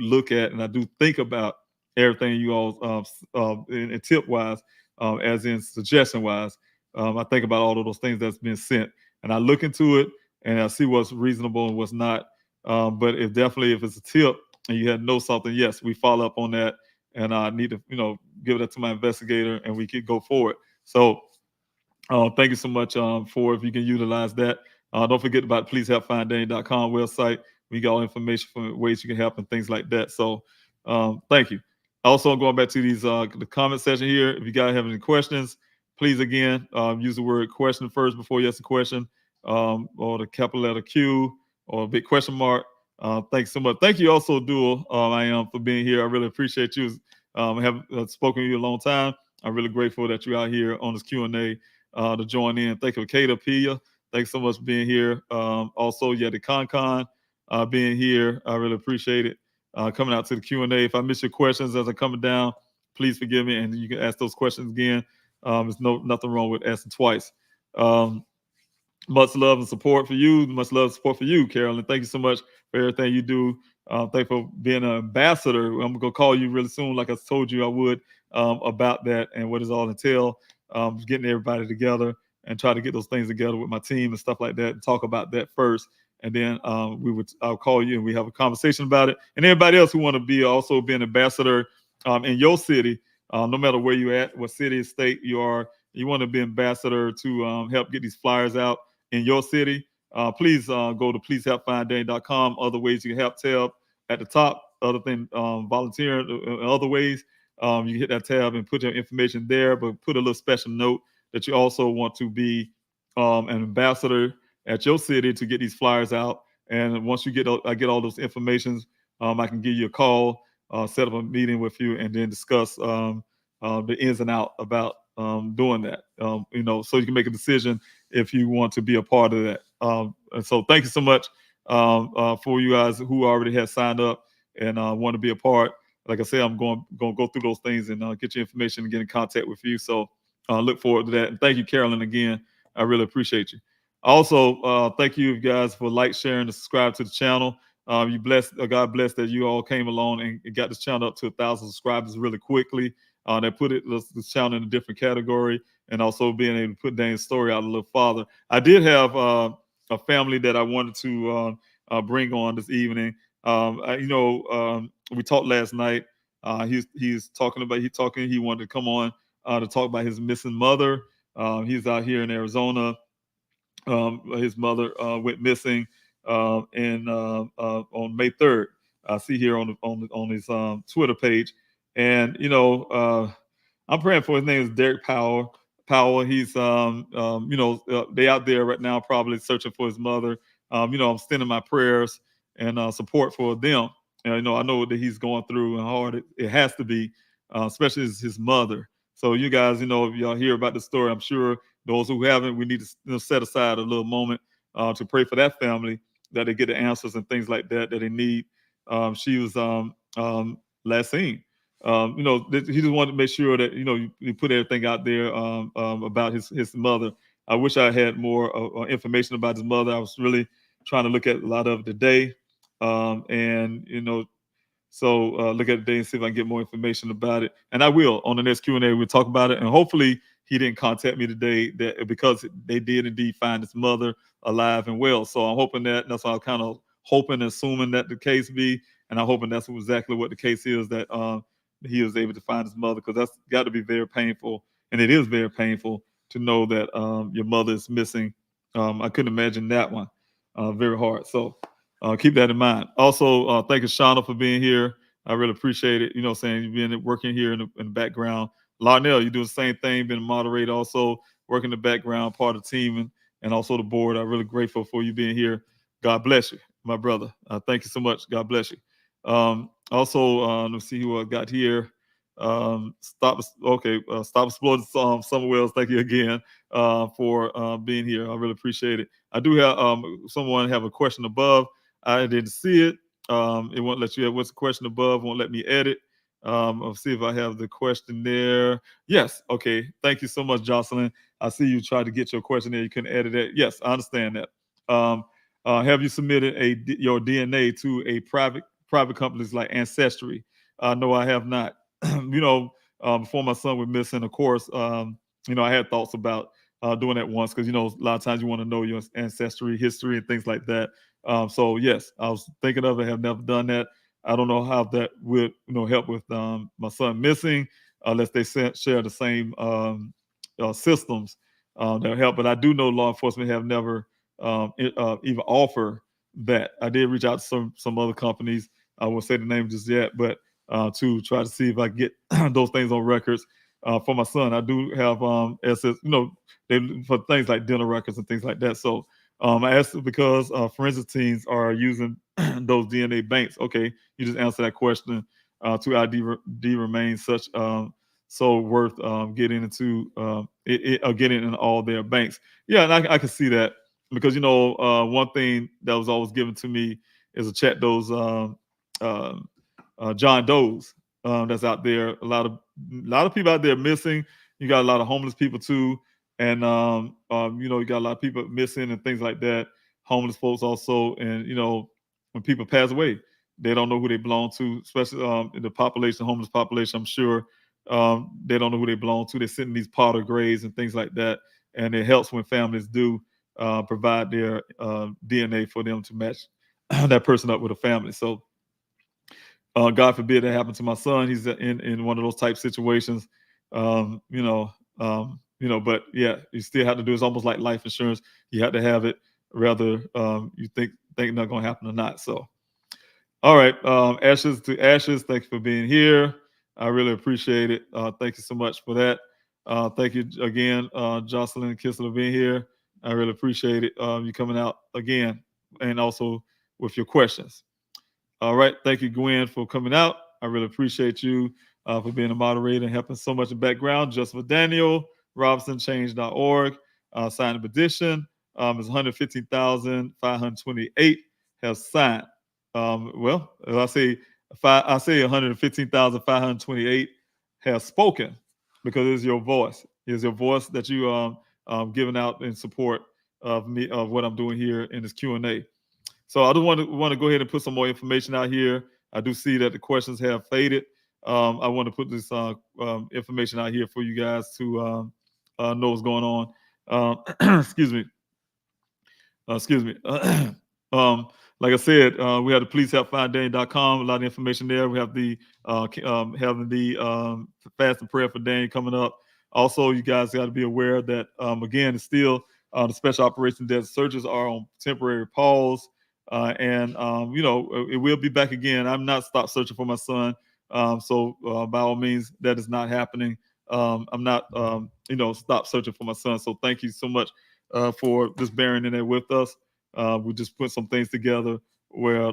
look at and I do think about everything you all in tip wise, as in suggestion wise. I think about all of those things that's been sent, and I look into it and I see what's reasonable and what's not. But if it's a tip and you had know something, yes, we follow up on that, and I need to give that to my investigator, and we could go forward. So thank you so much for if you can utilize that. Don't forget about pleasehelpfinddaniel.com website. We got all information for ways you can help and things like that. So thank you. Also, going back to these the comment section here. If you guys have any questions, please again use the word question first before you ask the question, or the capital letter Q or a big question mark. Thanks so much. Thank you also, Dual. I am for being here. I really appreciate you. Have spoken to you a long time. I'm really grateful that you're out here on this Q&A to join in. Thank you, Kata Pia. Thanks so much for being here. Also, the Con being here. I really appreciate it. Coming out to the Q&A. If I miss your questions as I'm coming down, please forgive me, and you can ask those questions again. There's nothing wrong with asking twice. Much love and support for you. Much love and support for you, Carolyn. Thank you so much for everything you do. Thank you for being an ambassador. I'm going to call you really soon, like I told you I would, about that and what does all entail. Getting everybody together and try to get those things together with my team and stuff like that, and talk about that first. And then I'll call you and we have a conversation about it. And everybody else who want to also be an ambassador in your city, no matter where you're at, what city or state you are, you want to be ambassador to help get these flyers out in your city, please go to pleasehelpfinddaniel.com. Other ways you can help tab at the top, other than volunteering in other ways. You hit that tab and put your information there, but put a little special note that you also want to be an ambassador at your city to get these flyers out. And once I get all those informations, I can give you a call, set up a meeting with you, and then discuss the ins and outs about doing that. So you can make a decision if you want to be a part of that. And so thank you so much for you guys who already have signed up and want to be a part. Like I said, I'm going to go through those things and get your information and get in contact with you. So look forward to that. And thank you, Carolyn, again. I really appreciate you. Also, thank you guys for sharing, and subscribe to the channel. God bless that you all came along and got this channel up to 1,000 subscribers really quickly. They put this channel in a different category, and also being able to put Daniel's story out a little farther. I did have a family that I wanted to bring on this evening. We talked last night. He wanted to come on to talk about his missing mother. He's out here in Arizona. His mother went missing on May 3rd. I see here on his Twitter page, and I'm praying for his name is Derek Powell. He's they out there right now probably searching for his mother. I'm sending my prayers and support for them. And, I know that he's going through and hard it has to be, especially his mother. So you guys, if y'all hear about the story, I'm sure those who haven't, we need to set aside a little moment to pray for that family, that they get the answers and things like that they need. She was last seen. He just wanted to make sure that you put everything out there about his mother. I wish I had more information about his mother. I was really trying to look at a lot of it today, so look at it today and see if I can get more information about it. And I will on the next Q&A. We'll talk about it. And hopefully he didn't contact me today because they did indeed find his mother alive and well. So I'm hoping that's why I'm kind of hoping and assuming that the case be. And I'm hoping that's exactly what the case is, that he was able to find his mother, because that's got to be very painful. And it is very painful to know that your mother is missing. I couldn't imagine that one. Very hard. So keep that in mind. Also, thank you, Shauna, for being here. I really appreciate it. You've been working here in the background. Larnell, you do the same thing, been a moderator also, working in the background, part of the team, and also the board. I'm really grateful for you being here. God bless you, my brother. Thank you so much. God bless you. Let's see who I got here. Stop exploring Summer Wells. Thank you again for being here. I really appreciate it. I do have someone have a question above. I didn't see it. It won't let you have what's the question above. Won't let me edit. I'll see if I have the question there. Yes. Okay. Thank you so much, Jocelyn. I see you tried to get your question there. You couldn't edit it. Yes, I understand that. Have you submitted your DNA to a private companies like Ancestry? No, I have not. Before my son was missing, of course, I had thoughts about doing that once because, a lot of times you want to know your ancestry, history, and things like that. So yes, I was thinking of it. Have never done that. I don't know how that would, help with my son missing, unless they share the same systems that help. But I do know law enforcement have never even offer that. I did reach out to some other companies. I won't say the name just yet, but to try to see if I get those things on records for my son. I do have SS, for things like dental records and things like that. So I asked because forensic teams are using those DNA banks. Okay, you just answer that question. To ID remains such so worth getting into getting in all their banks. Yeah, and I can see that because one thing that was always given to me is to check those John Does that's out there. A lot of people out there missing. You got a lot of homeless people too, and you got a lot of people missing and things like that. Homeless folks also, and when people pass away, they don't know who they belong to, especially in the population, homeless population. I'm sure they don't know who they belong to. They're sitting in these powder graves and things like that, and it helps when families do provide their DNA for them to match that person up with a family. So God forbid that happened to my son. He's in one of those type situations, but yeah, you still have to do. It's almost like life insurance. You have to have it, whether you think not going to happen or not. So, all right, ashes to ashes. Thank you for being here. I really appreciate it. Thank you so much for that. Thank you again, Jocelyn and Kissel, for being here. I really appreciate it. You coming out again, and also with your questions. All right. Thank you, Gwen, for coming out. I really appreciate you for being a moderator and helping so much in the background. Just for Daniel Robinson, change.org. Signed a petition. It's 115,528 have signed. I say 115,528 have spoken because it's your voice. It's your voice that you giving out in support of me, of what I'm doing here in this Q&A. So I just want to go ahead and put some more information out here. I do see that the questions have faded. I want to put this information out here for you guys to know what's going on. Excuse me. Like I said, we have the policehelpfinddaniel.com. A lot of information there. We have the having the fast and prayer for Daniel coming up. Also, you guys got to be aware that again, it's still the special operations desk searches are on temporary pause. It will be back again. I'm not stopped searching for my son. So by all means, that is not happening. I'm not, stop searching for my son. So thank you so much for just bearing in there with us. We just put some things together where,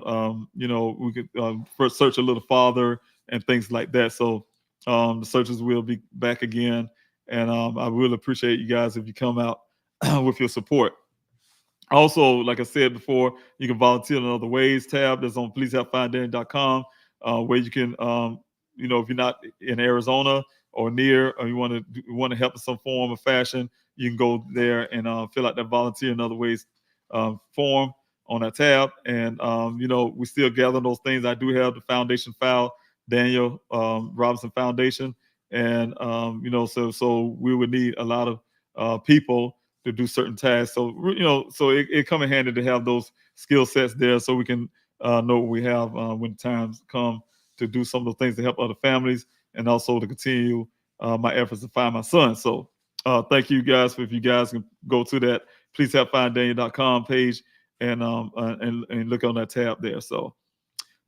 we could first search a little farther and things like that. So the searches will be back again. And I really appreciate you guys if you come out with your support. Also, like I said before, you can volunteer in other ways tab that's on policehelpfinddaniel.com, where you can, if you're not in Arizona or near, or you want to help in some form or fashion, you can go there and fill out that volunteer in other ways form on that tab. And, we still gather those things. I do have the foundation file, Daniel Robinson Foundation. And, so we would need a lot of people to do certain tasks. So, it come in handy to have those skill sets there so we can know what we have when times come to do some of those things to help other families and also to continue my efforts to find my son. So thank you guys. If you guys can go to that pleasehelpfinddaniel.com page and look on that tab there. So,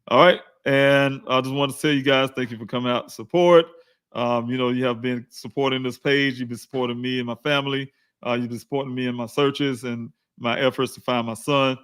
all right. And I just want to tell you guys, thank you for coming out to support. You have been supporting this page. You've been supporting me and my family. You've been supporting me in my searches and my efforts to find my son.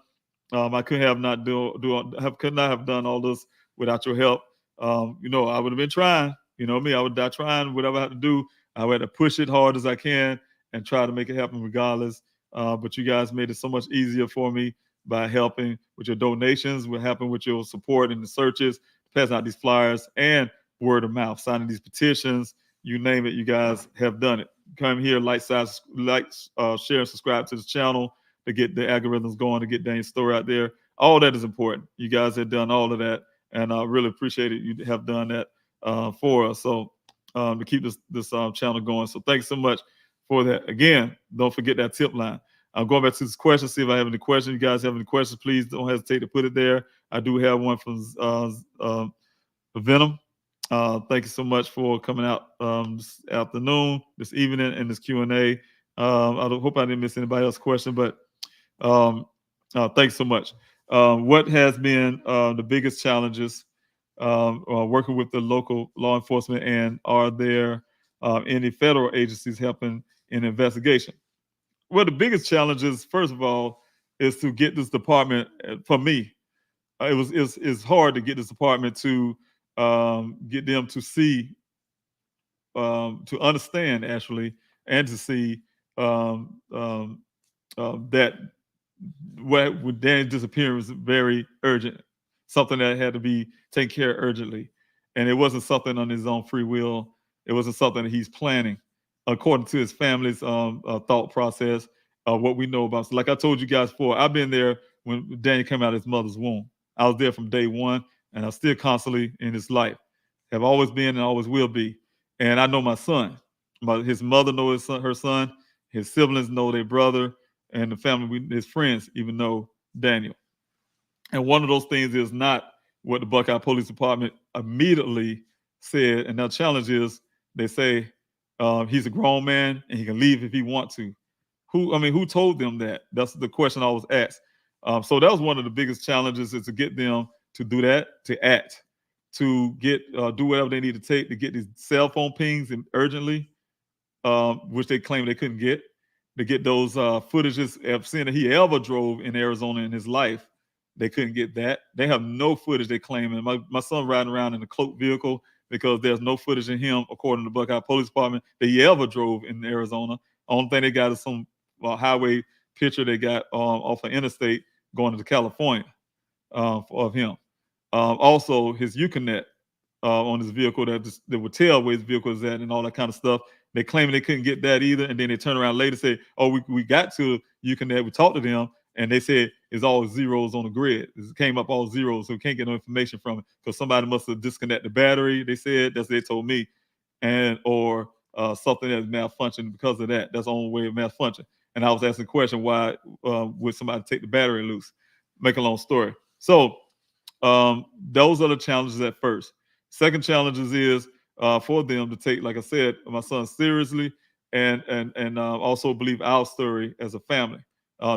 I could not have done all this without your help. I would have been trying. You know me, I would die trying whatever I had to do. I would have to push it hard as I can and try to make it happen regardless. But you guys made it so much easier for me by helping with your donations, what happened with your support in the searches, passing out these flyers, and word of mouth, signing these petitions, you name it, you guys have done it. Come here, share, and subscribe to the channel to get the algorithms going, to get Daniel's story out there. All that is important. You guys have done all of that, and I really appreciate it. You have done that for us. So to keep this channel going. So thanks so much for that. Again, don't forget that tip line. I'm going back to this question, see if I have any questions. You guys have any questions, please don't hesitate to put it there. I do have one from Venom. Thank you so much for coming out this afternoon, this evening, in this Q&A. I hope I didn't miss anybody else's question, but thanks so much. What has been the biggest challenges working with the local law enforcement, and are there any federal agencies helping in investigation? Well, the biggest challenges, first of all, is to get this department. For me, it's hard to get this department to get them to see, to understand actually, and to see that with Dan's disappearance was very urgent, something that had to be taken care of urgently, and it wasn't something on his own free will. It wasn't something that he's planning, according to his family's thought process. What we know about, so like I told you guys before, I've been there when Daniel came out of his mother's womb. I was there from day one, and I'm still constantly in his life. Have always been and always will be. And I know my son. His mother knows her son. His siblings know their brother, and the family, his friends, even know Daniel. And one of those things is not what the Buckeye Police Department immediately said. And the challenge is, they say he's a grown man and he can leave if he wants to. Who told them that? That's the question I was asked. So that was one of the biggest challenges, is to get them to do that, to act, to get do whatever they need to take to get these cell phone pings and urgently, which they claim they couldn't get, to get those footages of seeing that he ever drove in Arizona in his life. They couldn't get that. They have no footage, they claim. And my son riding around in a cloaked vehicle because there's no footage in him, according to the Buckeye Police Department, that he ever drove in Arizona. Only thing they got is some highway picture they got off an interstate going to California of him. Also, his Uconnect on his vehicle that would tell where his vehicle is at and all that kind of stuff. They claim they couldn't get that either, and then they turn around later and say, "Oh, we got to Uconnect. We talked to them, and they said it's all zeros on the grid. It came up all zeros, so we can't get no information from it because somebody must have disconnected the battery." They said that's what they told me, or something that's malfunctioned because of that. That's the only way of malfunction. And I was asking the question, why would somebody take the battery loose? Make a long story. So those are the challenges at first. Second challenges is for them to take, like I said, my son seriously, and also believe our story as a family.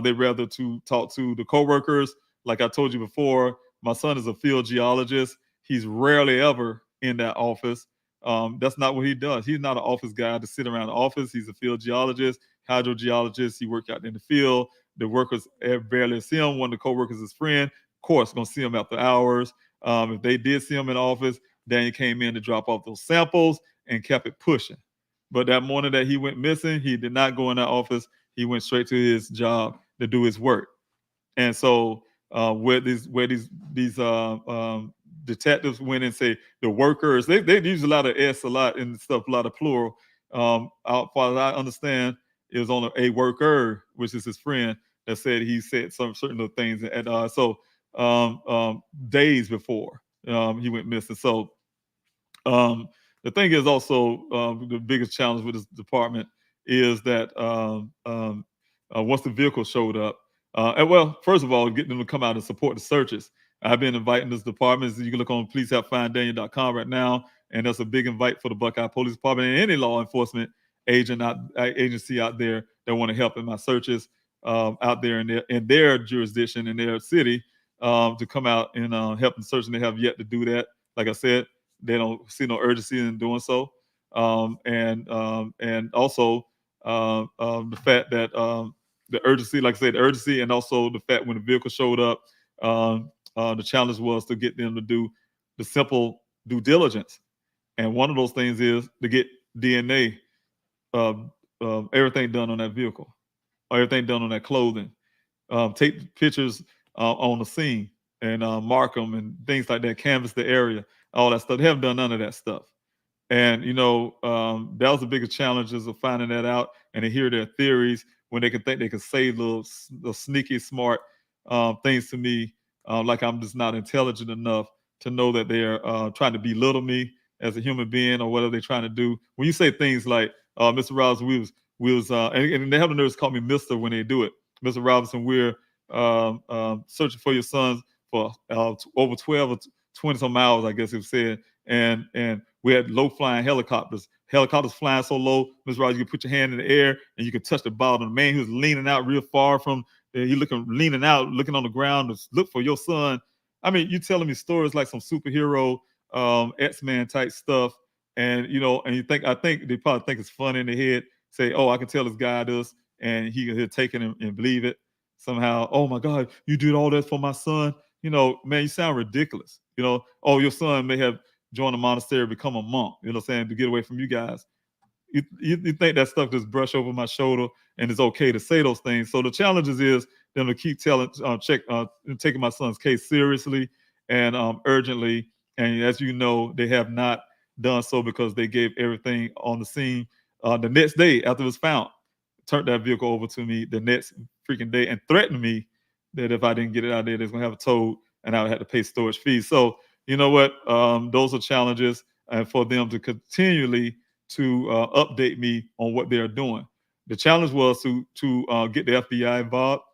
They'd rather to talk to the coworkers. Like I told you before, my son is a field geologist. He's rarely ever in that office. That's not what he does. He's not an office guy to sit around the office. He's a field geologist, hydrogeologist. He worked out in the field. The workers barely see him. One of the coworkers is his friend. Of course, gonna see him after hours. If they did see him in the office, Daniel came in to drop off those samples and kept it pushing. But that morning that he went missing, he did not go in that office. He went straight to his job to do his work. And so where these detectives went and say the workers, they use a lot of S, a lot and stuff, a lot of plural. As far as I understand, it was on a worker, which is his friend, that said he said some certain things. And days before he went missing. So the thing is also the biggest challenge with this department is that once the vehicle showed up, and well, first of all, getting them to come out and support the searches. I've been inviting this department. You can look on policehelpfinddaniel.com right now, and that's a big invite for the Buckeye Police Department and any law enforcement agency out there that want to help in my searches out there in their jurisdiction, in their city, to come out and help in searching. They have yet to do that. Like I said, they don't see no urgency in doing so. And also the fact that the urgency, like I said, the urgency, and also the fact when the vehicle showed up, the challenge was to get them to do the simple due diligence. And one of those things is to get DNA, everything done on that vehicle, or everything done on that clothing. Take pictures on the scene and mark them and things like that, canvas the area, all that stuff. They haven't done none of that stuff. And that was the biggest challenges of finding that out, and to hear their theories when they can think they can say little sneaky, smart things to me, like I'm just not intelligent enough to know that they're trying to belittle me as a human being or whatever they're trying to do. When you say things like, "Mr. Robinson, and they have the nerves to call me Mister when they do it. Mr. Robinson, we're searching for your sons for over 12 or 20 some hours, I guess it was said, and we had low flying helicopters flying so low, Mr. Rogers, you can put your hand in the air and you can touch the bottom. The man who was leaning out real far from leaning out, looking on the ground to look for your son. I mean, you telling me stories like some superhero X-Men type stuff, and I think they probably think it's funny in their head, say, oh, I can tell this guy this, and he'll take it and believe it somehow. Oh my God, you did all that for my son. Man, you sound ridiculous. Oh, your son may have joined a monastery, become a monk, what I'm saying, to get away from you guys. You think that stuff just brush over my shoulder and it's okay to say those things. So the challenges is them to keep taking my son's case seriously and urgently. And as you know, they have not done so because they gave everything on the scene the next day after it was found, turned that vehicle over to me the next freaking day and threatened me that if I didn't get it out there, they're going to have a tow and I would have to pay storage fees. So you know what? Those are challenges, and for them to continually to update me on what they're doing. The challenge was to get the FBI involved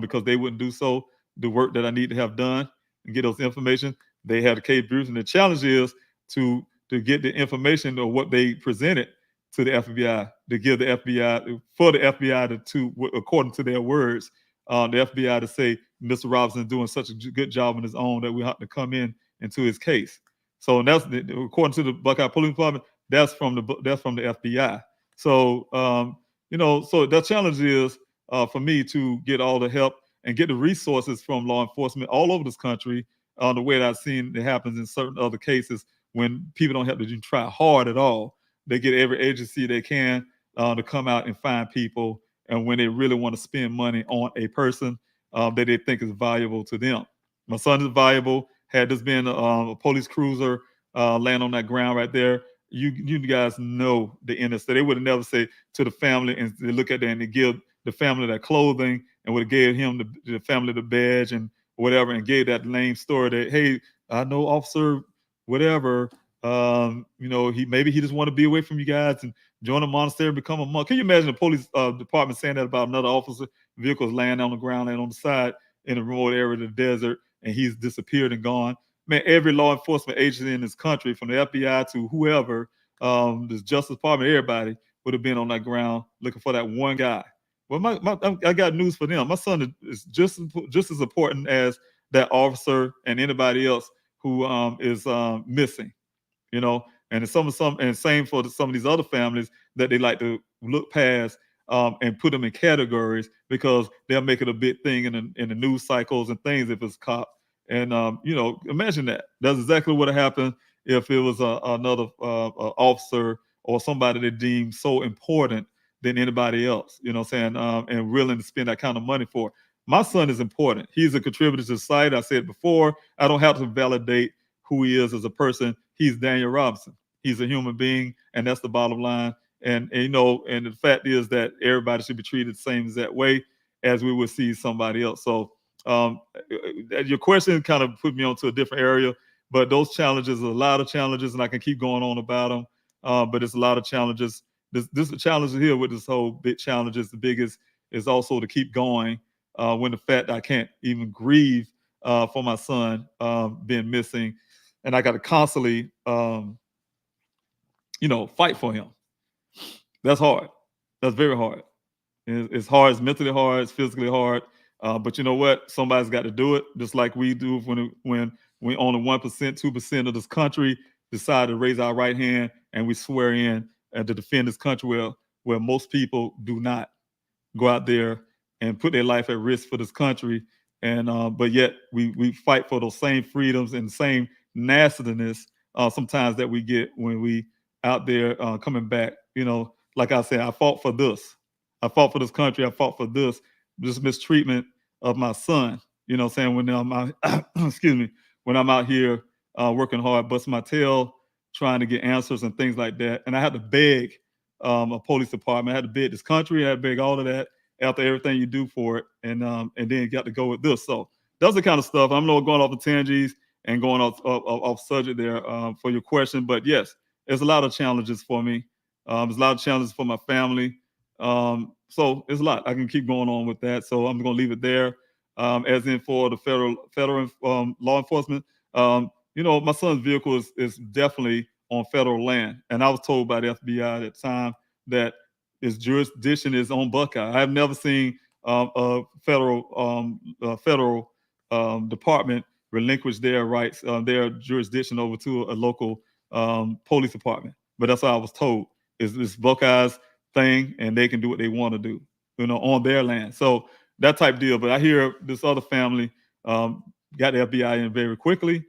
because they wouldn't do so. The work that I need to have done and get those information, they had the case briefs, and the challenge is to get the information of what they presented to the FBI, to give the FBI, for the FBI to according to their words, the FBI to say Mr. Robinson is doing such a good job on his own that we have to come in into his case. So that's according to the Buckeye Police Department. That's from the FBI. So so the challenge is for me to get all the help and get the resources from law enforcement all over this country. The way that I've seen it happens in certain other cases when people don't have to try hard at all. They get every agency they can to come out and find people, and when they really want to spend money on a person that they think is valuable to them. My son is valuable. Had this been a police cruiser land on that ground right there, you guys know the innocent. They would have never say to the family, and they look at that and they give the family that clothing and would have gave him the family the badge and whatever, and gave that lame story that, hey, I know officer whatever, he just want to be away from you guys and join a monastery and become a monk. Can you imagine the police department saying that about another officer? Vehicles laying on the ground and on the side in a remote area of the desert, and he's disappeared and gone. Man, every law enforcement agency in this country, from the FBI to whoever, the Justice Department, everybody would have been on that ground looking for that one guy. Well, I got news for them. My son is just as important as that officer and anybody else who is missing. And and same for some of these other families that they like to look past and put them in categories because they'll make it a big thing in the news cycles and things if it's cop. And imagine that. That's exactly what happened if it was another officer or somebody they deemed so important than anybody else. You know what I'm saying? And willing to spend that kind of money for. My son is important. He's a contributor to society. I said before, I don't have to validate who he is as a person. He's Daniel Robinson. He's a human being, and that's the bottom line. And the fact is that everybody should be treated the same exact way as we would see somebody else. So your question kind of put me onto a different area, but those challenges are a lot of challenges, and I can keep going on about them. But it's a lot of challenges. This challenge here with this whole big challenge is the biggest is also to keep going when the fact I can't even grieve for my son being missing, and I got to constantly fight for him. That's hard. That's very hard. It's hard. It's mentally hard. It's physically hard. But you know what? Somebody's got to do it, just like we do when we only 1%, 2% of this country decide to raise our right hand and we swear in to defend this country. Well, where most people do not go out there and put their life at risk for this country. And but yet we fight for those same freedoms and same nastiness sometimes that we get when we out there coming back. Like I said, I fought for this. I fought for this country. I fought for this mistreatment of my son. Saying when I'm out, excuse me, when I'm out here working hard, busting my tail, trying to get answers and things like that. And I had to beg a police department. I had to beg this country. I had to beg all of that after everything you do for it, and then got to go with this. So that's the kind of stuff. I'm not going off the tangents and going off subject there for your question, but yes, there's a lot of challenges for me. There's a lot of challenges for my family. So it's a lot. I can keep going on with that. So I'm going to leave it there. As in for the federal law enforcement, my son's vehicle is definitely on federal land, and I was told by the FBI at the time that his jurisdiction is on Buckeye. I've never seen a federal department relinquish their rights, their jurisdiction over to a local police department. But that's what I was told. It's Buckeye's thing, and they can do what they want to do, on their land. So that type deal. But I hear this other family got the FBI in very quickly,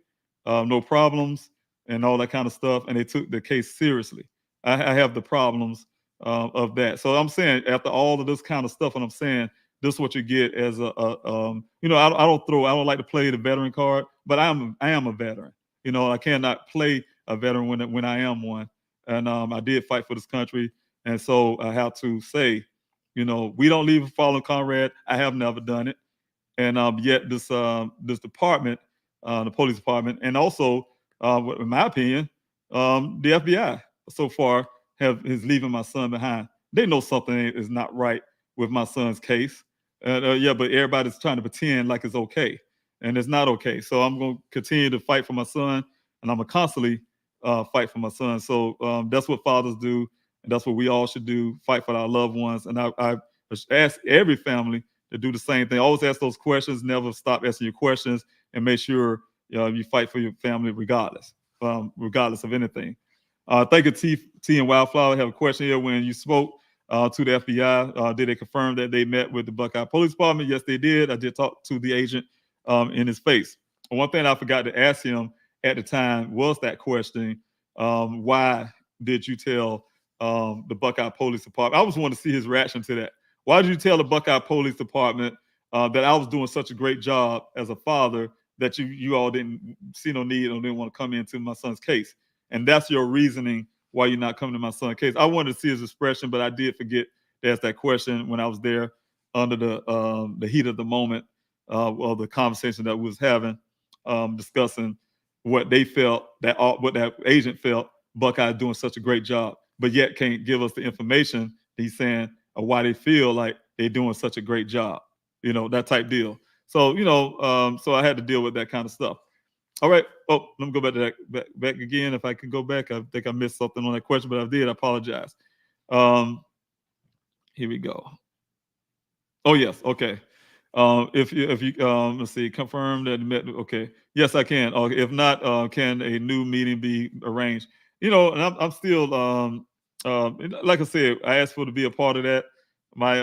no problems, and all that kind of stuff, and they took the case seriously. I have the problems of that. So I'm saying after all of this kind of stuff, and I'm saying this is what you get as I don't like to play the veteran card, but I am a veteran. I cannot play a veteran when I am one, and I did fight for this country, and so I have to say, we don't leave a fallen comrade. I have never done it, and yet this department, the police department, and also, in my opinion, the FBI so far is leaving my son behind. They know something is not right with my son's case. But everybody's trying to pretend like it's okay, and it's not okay. So I'm going to continue to fight for my son, and I'm going to constantly fight for my son. So that's what fathers do, and that's what we all should do, fight for our loved ones. And I ask every family to do the same thing. Always ask those questions. Never stop asking your questions, and make sure you fight for your family regardless of anything. Thank you, T and Wildflower. I have a question here. When you spoke to the FBI, did they confirm that they met with the Buckeye Police Department? Yes, they did. I did talk to the agent in his face. One thing I forgot to ask him at the time was that question, why did you tell the Buckeye Police Department? I always want to see his reaction to that. Why did you tell the Buckeye Police Department that I was doing such a great job as a father that you all didn't see no need or didn't want to come into my son's case? And that's your reasoning why you're not coming to my son's case. I wanted to see his expression, but I did forget to ask that question when I was there under the heat of the moment of the conversation that we was having, discussing what they felt, what that agent felt Buckeye doing such a great job, but yet can't give us the information he's saying of why they feel like they're doing such a great job, that type deal. So, so I had to deal with that kind of stuff. All right. Oh, let me go back to that back again. If I can go back, I think I missed something on that question, but I did. I apologize. Here we go. Oh, yes. Okay. If you let's see, confirm that you met. Okay. Yes, I can. Okay. If not, can a new meeting be arranged? And I'm still, like I said, I asked for to be a part of that. My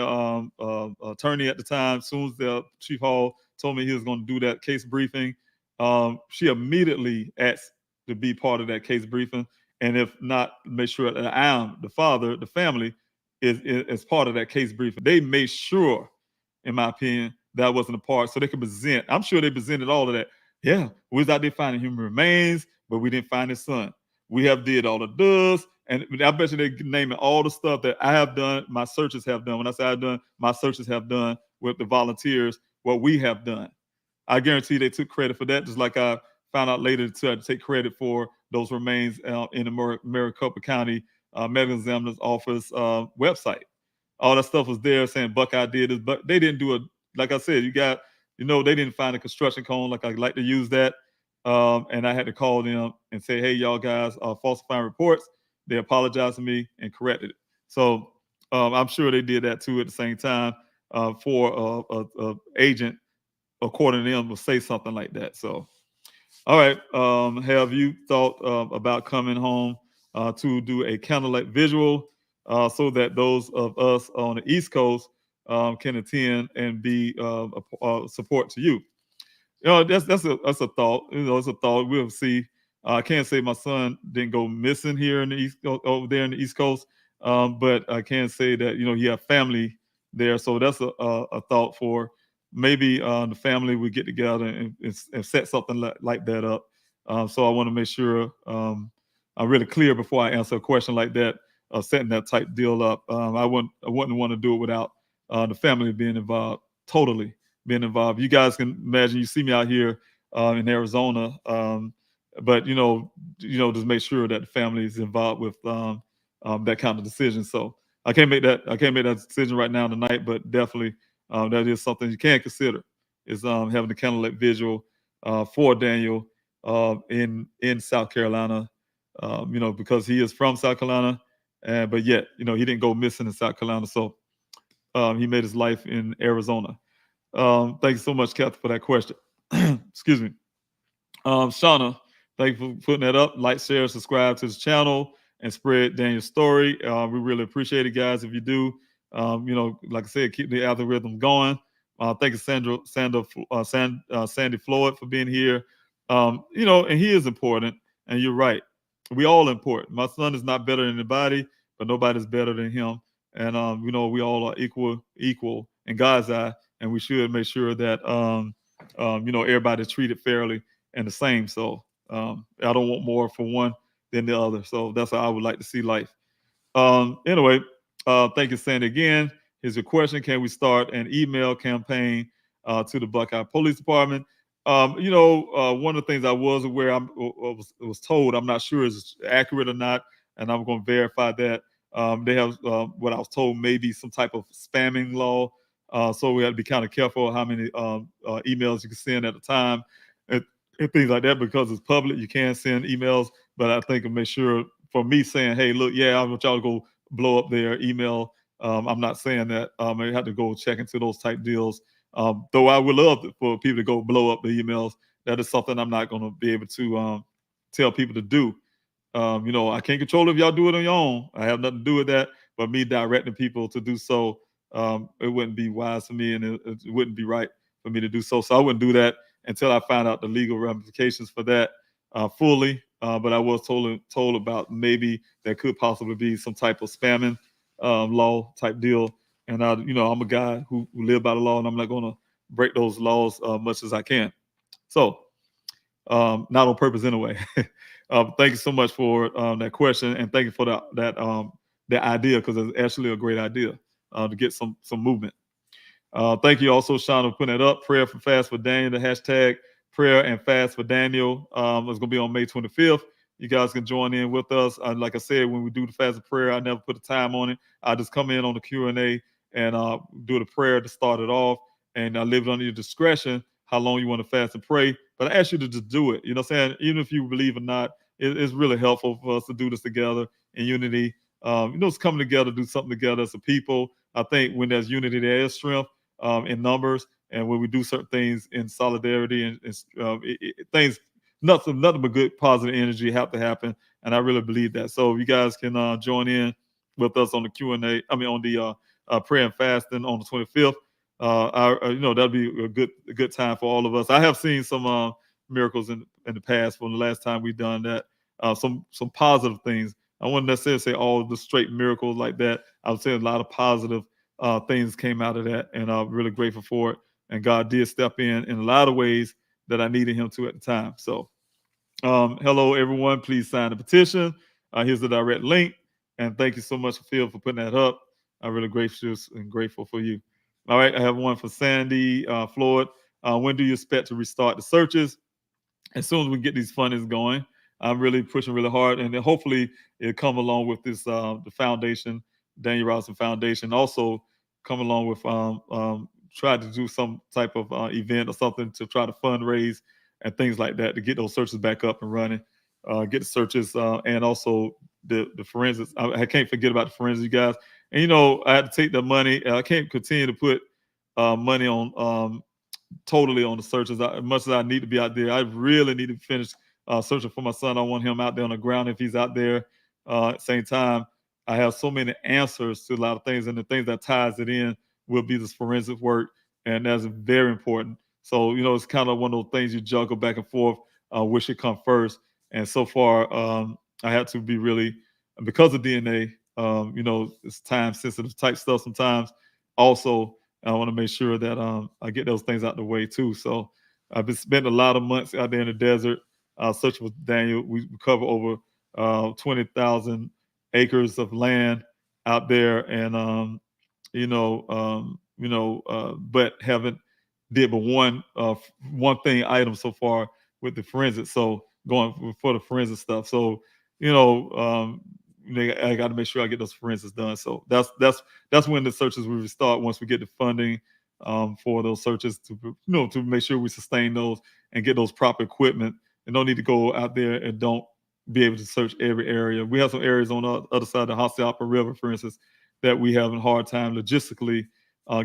attorney at the time, as soon as the Chief Hall told me he was going to do that case briefing, she immediately asked to be part of that case briefing, and if not, make sure that I am the father, the family is part of that case briefing. They made sure, in my opinion, that I wasn't a part, so they could present. I'm sure they presented all of that. Yeah, we was out there finding human remains, but we didn't find his son. We have did all of this, and I bet you they're naming all the stuff that I have done, my searches have done. When I say I've done, my searches have done with the volunteers, what we have done. I guarantee they took credit for that, just like I found out later to take credit for those remains in the Maricopa County Medical Examiner's Office website. All that stuff was there saying Buckeye did this, but they didn't do it. Like I said, they didn't find a construction cone like I like to use that. And I had to call them and say, hey, y'all guys are falsifying reports. They apologized to me and corrected it. So I'm sure they did that too at the same time for a agent, according to them, will say something like that. So, all right. Have you thought about coming home to do a candlelight visual so that those of us on the East Coast can attend and be a support to you. That's a thought. It's a thought. We'll see. I can't say my son didn't go missing here in the East over there in the East Coast, but I can say that he have family there. So that's a thought for maybe the family would get together and set something like that up. So I want to make sure I'm really clear before I answer a question like that, setting that type deal up. I wouldn't want to do it without the family being involved, totally being involved. You guys can imagine, you see me out here in Arizona, but just make sure that the family is involved with that kind of decision. So I can't make that decision right now tonight, but definitely that is something you can consider, is having the candlelight vigil for Daniel in South Carolina, because he is from South Carolina, but yet he didn't go missing in South Carolina, so he made his life in Arizona. Thank you so much, Kathy, for that question. Excuse me. Shauna, thank you for putting that up. Like, share, subscribe to the channel, and spread Daniel's story. We really appreciate it, guys, if you do. Like I said, keep the algorithm going. Thank you, Sandy Floyd, for being here. And he is important, and you're right. We all important. My son is not better than anybody, but nobody's better than him. And we all are equal in God's eye, and we should make sure that everybody's treated fairly and the same. So I don't want more for one than the other. So that's how I would like to see life. Anyway, thank you, Sandy, again. Here's your question: can we start an email campaign to the Buckeye Police Department? One of the things I was aware, I was told, I'm not sure is accurate or not, and I'm going to verify that. They have what I was told, maybe some type of spamming law. So we have to be kind of careful how many emails you can send at a time and things like that, because it's public. You can send emails, but I think make sure, for me saying, hey, look, yeah, I want y'all to go blow up their email. I'm not saying that. I have to go check into those type deals. Though I would love for people to go blow up the emails. That is something I'm not going to be able to tell people to do. I can't control if y'all do it on your own. I have nothing to do with that. But me directing people to do so, it wouldn't be wise for me, and it wouldn't be right for me to do so. So I wouldn't do that until I find out the legal ramifications for that fully. But I was told about maybe there could possibly be some type of spamming law type deal. And I'm a guy who live by the law, and I'm not going to break those laws much as I can. So not on purpose anyway. Thank you so much for that question, and thank you for that idea, because it's actually a great idea to get some movement. Thank you also, Sean, for putting it up. Prayer for Fast for Daniel. The hashtag Prayer and Fast for Daniel is going to be on May 25th. You guys can join in with us. Like I said, when we do the fast and prayer, I never put a time on it. I just come in on the Q&A and do the prayer to start it off, and I leave it under your discretion how long you want to fast and pray. But I ask you to just do it. You know what I'm saying? Even if you believe or not, it's really helpful for us to do this together in unity. It's coming together, do something together as a people. I think when there's unity, there is strength in numbers. And when we do certain things in solidarity and things, nothing but good positive energy have to happen. And I really believe that. So you guys can join in with us on the Q&A. On the prayer and fasting on the 25th. That'll be a good time for all of us. I have seen some miracles in the past from the last time we've done that. Some positive things. I wouldn't necessarily say all the straight miracles like that. I would say a lot of positive things came out of that, and I'm really grateful for it. And God did step in a lot of ways that I needed him to at the time. So hello, everyone. Please sign the petition. Here's the direct link. And thank you so much, Phil, for putting that up. I'm really gracious and grateful for you. All right, I have one for Sandy Floyd. When do you expect to restart the searches? As soon as we get these fundings going. I'm really pushing really hard, and then hopefully it'll come along with this the foundation, Daniel Robinson Foundation. Also come along with try to do some type of event or something to try to fundraise and things like that to get those searches back up and running. Get the searches and also the forensics. I can't forget about the forensics, you guys. And I had to take the money. I can't continue to put money on totally on the searches as much as I need to be out there. I really need to finish searching for my son. I want him out there on the ground if he's out there. At the same time, I have so many answers to a lot of things, and the things that ties it in will be this forensic work, and that's very important. So, it's kind of one of those things you juggle back and forth, which should come first. And so far, I had to be really, because of DNA, it's time sensitive type stuff sometimes. Also, I want to make sure that I get those things out the way too. So I've been spending a lot of months out there in the desert searching with Daniel. We cover over 20,000 acres of land out there, and but haven't did but one thing item so far with the forensic. So going for the forensic stuff. So I got to make sure I get those forensics done. So that's when the searches will start once we get the funding for those searches to make sure we sustain those and get those proper equipment, and don't need to go out there and don't be able to search every area. We have some areas on the other side of the Hassayapa River, for instance, that we have a hard time logistically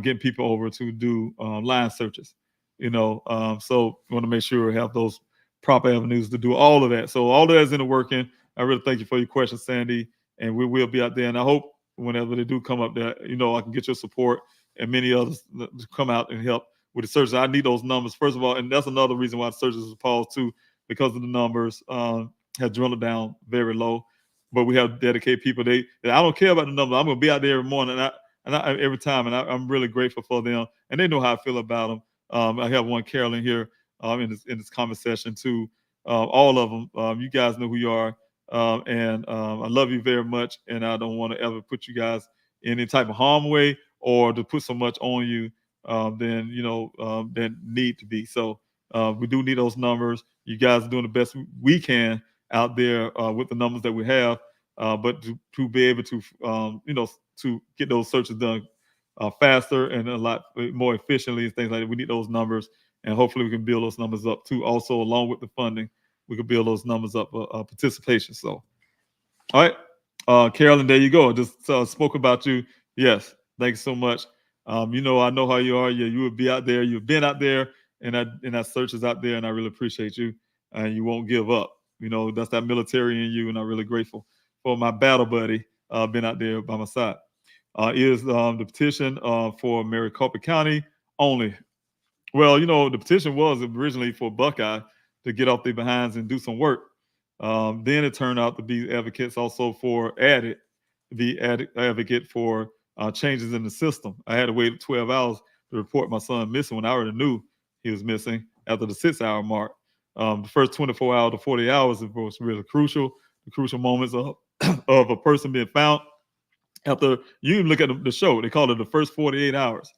getting people over to do line searches. So we want to make sure we have those proper avenues to do all of that. So all of that is in the working. I really thank you for your question, Sandy, and we will be out there. And I hope whenever they do come up there, I can get your support and many others to come out and help with the searches. I need those numbers, first of all, and that's another reason why the searches was paused too, because of the numbers have drilled down very low. But we have dedicated people. I don't care about the numbers. I'm going to be out there every morning and every time, and I'm really grateful for them, and they know how I feel about them. I have one, Carolyn, here in this comment session too. All of them. You guys know who you are. And I love you very much, and I don't want to ever put you guys in any type of harm way or to put so much on you than need to be. So we do need those numbers. You guys are doing the best we can out there with the numbers that we have, but to be able to to get those searches done faster and a lot more efficiently and things like that. We need those numbers, and hopefully we can build those numbers up too. Also, along with the funding, we could build those numbers up participation. So, all right, Carolyn, there you go. I just spoke about you. Yes, thanks so much. I know how you are. You would be out there. You've been out there, and that search is out there, and I really appreciate you. And you won't give up. That's that military in you, and I'm really grateful for my battle buddy being out there by my side. Is the petition for Maricopa County only? Well, the petition was originally for Buckeye to get off their behinds and do some work. Then it turned out to be advocates also for advocate for changes in the system. I had to wait 12 hours to report my son missing when I already knew he was missing after the 6-hour mark. The first 24 hours to 40 hours was really crucial. The crucial moments of a person being found. After you even look at the show, they call it the first 48 hours.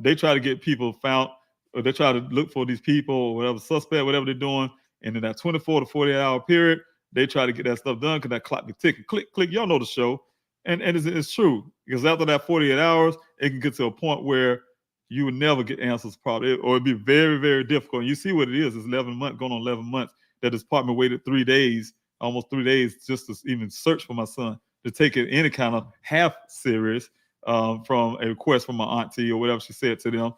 They try to get people found, or they try to look for these people or whatever suspect, whatever they're doing. And in that 24 to 48 hour period, they try to get that stuff done because that clock be ticking. Click. Y'all know the show. And it's true, because after that 48 hours, it can get to a point where you would never get answers probably, or it'd be very, very difficult. And you see what it is. It's 11 months, going on 11 months that this department waited 3 days, almost 3 days, just to even search for my son, to take it any kind of half serious from a request from my auntie or whatever she said to them,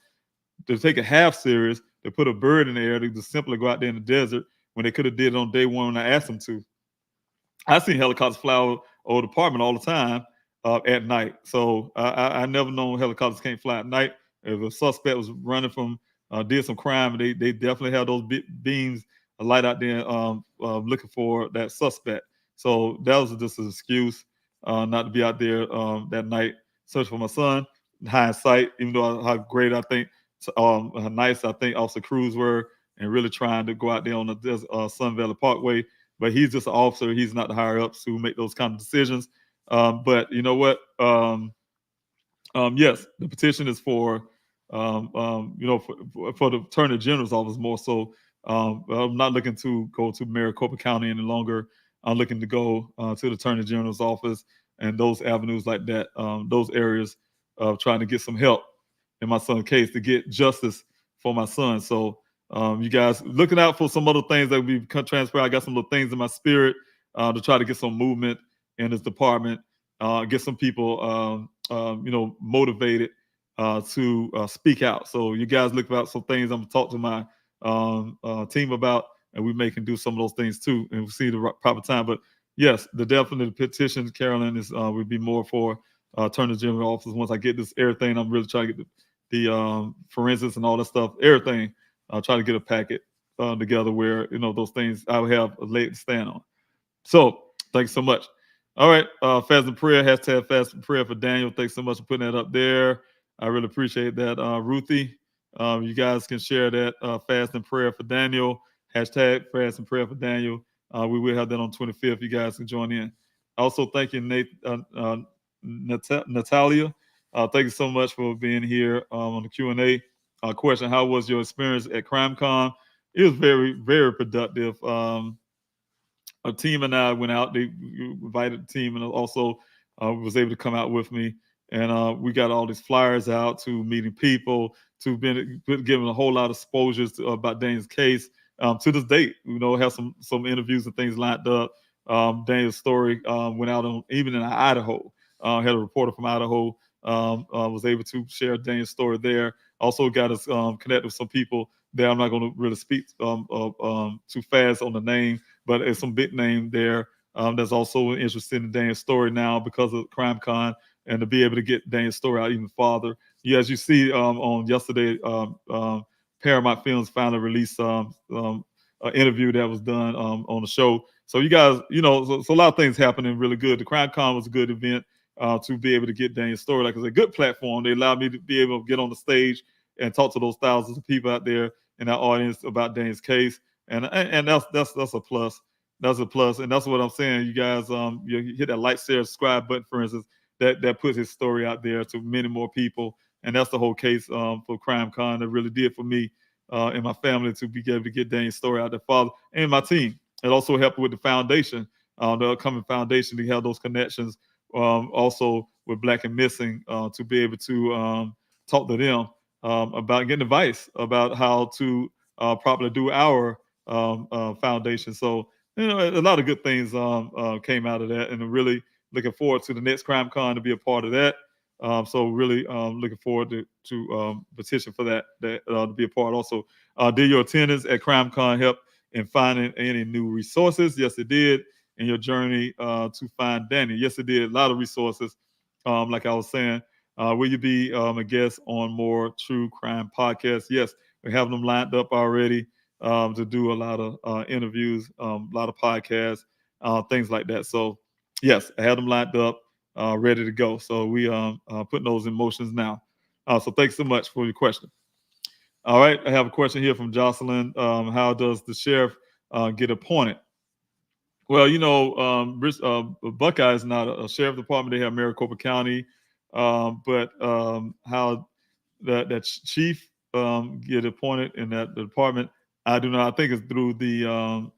to take it half serious, to put a bird in the air, to just simply go out there in the desert when they could have did it on day one when I asked them to. I seen helicopters fly over the department all the time at night. So I never known helicopters can't fly at night. If a suspect was running from, did some crime, they definitely have those beams light out there looking for that suspect. So that was just an excuse not to be out there that night searching for my son. In hindsight, even though how great I think, how nice I think Officer Cruz were, and really trying to go out there on the Sun Valley Parkway. But he's just an officer. He's not the higher ups who make those kind of decisions. But you know what? Yes, the petition is for the Attorney General's office more so. I'm not looking to go to Maricopa County any longer. I'm looking to go to the Attorney General's office and those avenues like that, those areas of trying to get some help in my son's case to get justice for my son. So you guys looking out for some other things that will be transferred. I got some little things in my spirit to try to get some movement in this department, get some people, motivated to speak out. So you guys look about some things I'm gonna talk to my team about, and we may can do some of those things too, and we'll see the proper time. But yes, the definitely petition, Carolyn, is would be more for Attorney General office. Once I get this everything, I'm really trying to get the forensics and all that stuff, everything. I'll try to get a packet together where those things I will have a leg to stand on. So thanks so much. All right, fast and prayer, hashtag fast and prayer for Daniel. Thanks so much for putting that up there. I really appreciate that, Ruthie. You guys can share that fast and prayer for Daniel. Hashtag fast and prayer for Daniel. We will have that on 25th. You guys can join in. Also, thank you, Natalia. Thank you so much for being here on the Q&A. Question: how was your experience at CrimeCon? It was very, very productive. A team and I went out. They invited the team, and also was able to come out with me. And we got all these flyers out to meeting people, to giving a whole lot of exposures about Daniel's case. To this date, have some interviews and things lined up. Daniel's story went out on even in Idaho. Had a reporter from Idaho was able to share Daniel's story there. Also got us connected with some people there. I'm not going to really speak too fast on the name, but it's some big name there that's also interested in Daniel's story now because of CrimeCon, and to be able to get Daniel's story out even farther. Yeah, as you see on yesterday, Paramount Films finally released an interview that was done on the show. So you guys, so a lot of things happening really good. The CrimeCon was a good event to be able to get Daniel's story. Like, it's a good platform. They allowed me to be able to get on the stage and talk to those thousands of people out there in our audience about Daniel's case. And that's a plus. That's a plus. And that's what I'm saying. You guys, you hit that like, share, subscribe button, for instance, that puts his story out there to many more people. And that's the whole case for CrimeCon. That really did for me and my family to be able to get Daniel's story out there, father, and my team. It also helped with the foundation, the upcoming foundation, to have those connections also with Black and Missing, to be able to talk to them about getting advice about how to properly do our foundation. So, a lot of good things came out of that, and I'm really looking forward to the next CrimeCon to be a part of that. So really looking forward to petition for that to be a part also. Did your attendance at CrimeCon help in finding any new resources? Yes, it did. In your journey to find Danny? Yes, it did. A lot of resources. Like I was saying, will you be a guest on more true crime podcasts? Yes, we have them lined up already to do a lot of interviews, a lot of podcasts, things like that. So yes, I have them lined up, ready to go. So we putting those in motions now. So thanks so much for your question. All right, I have a question here from Jocelyn. How does the sheriff get appointed? Well, Buckeye is not a sheriff department. They have Maricopa County, but how that chief get appointed in that department, I do not. I think it's through the.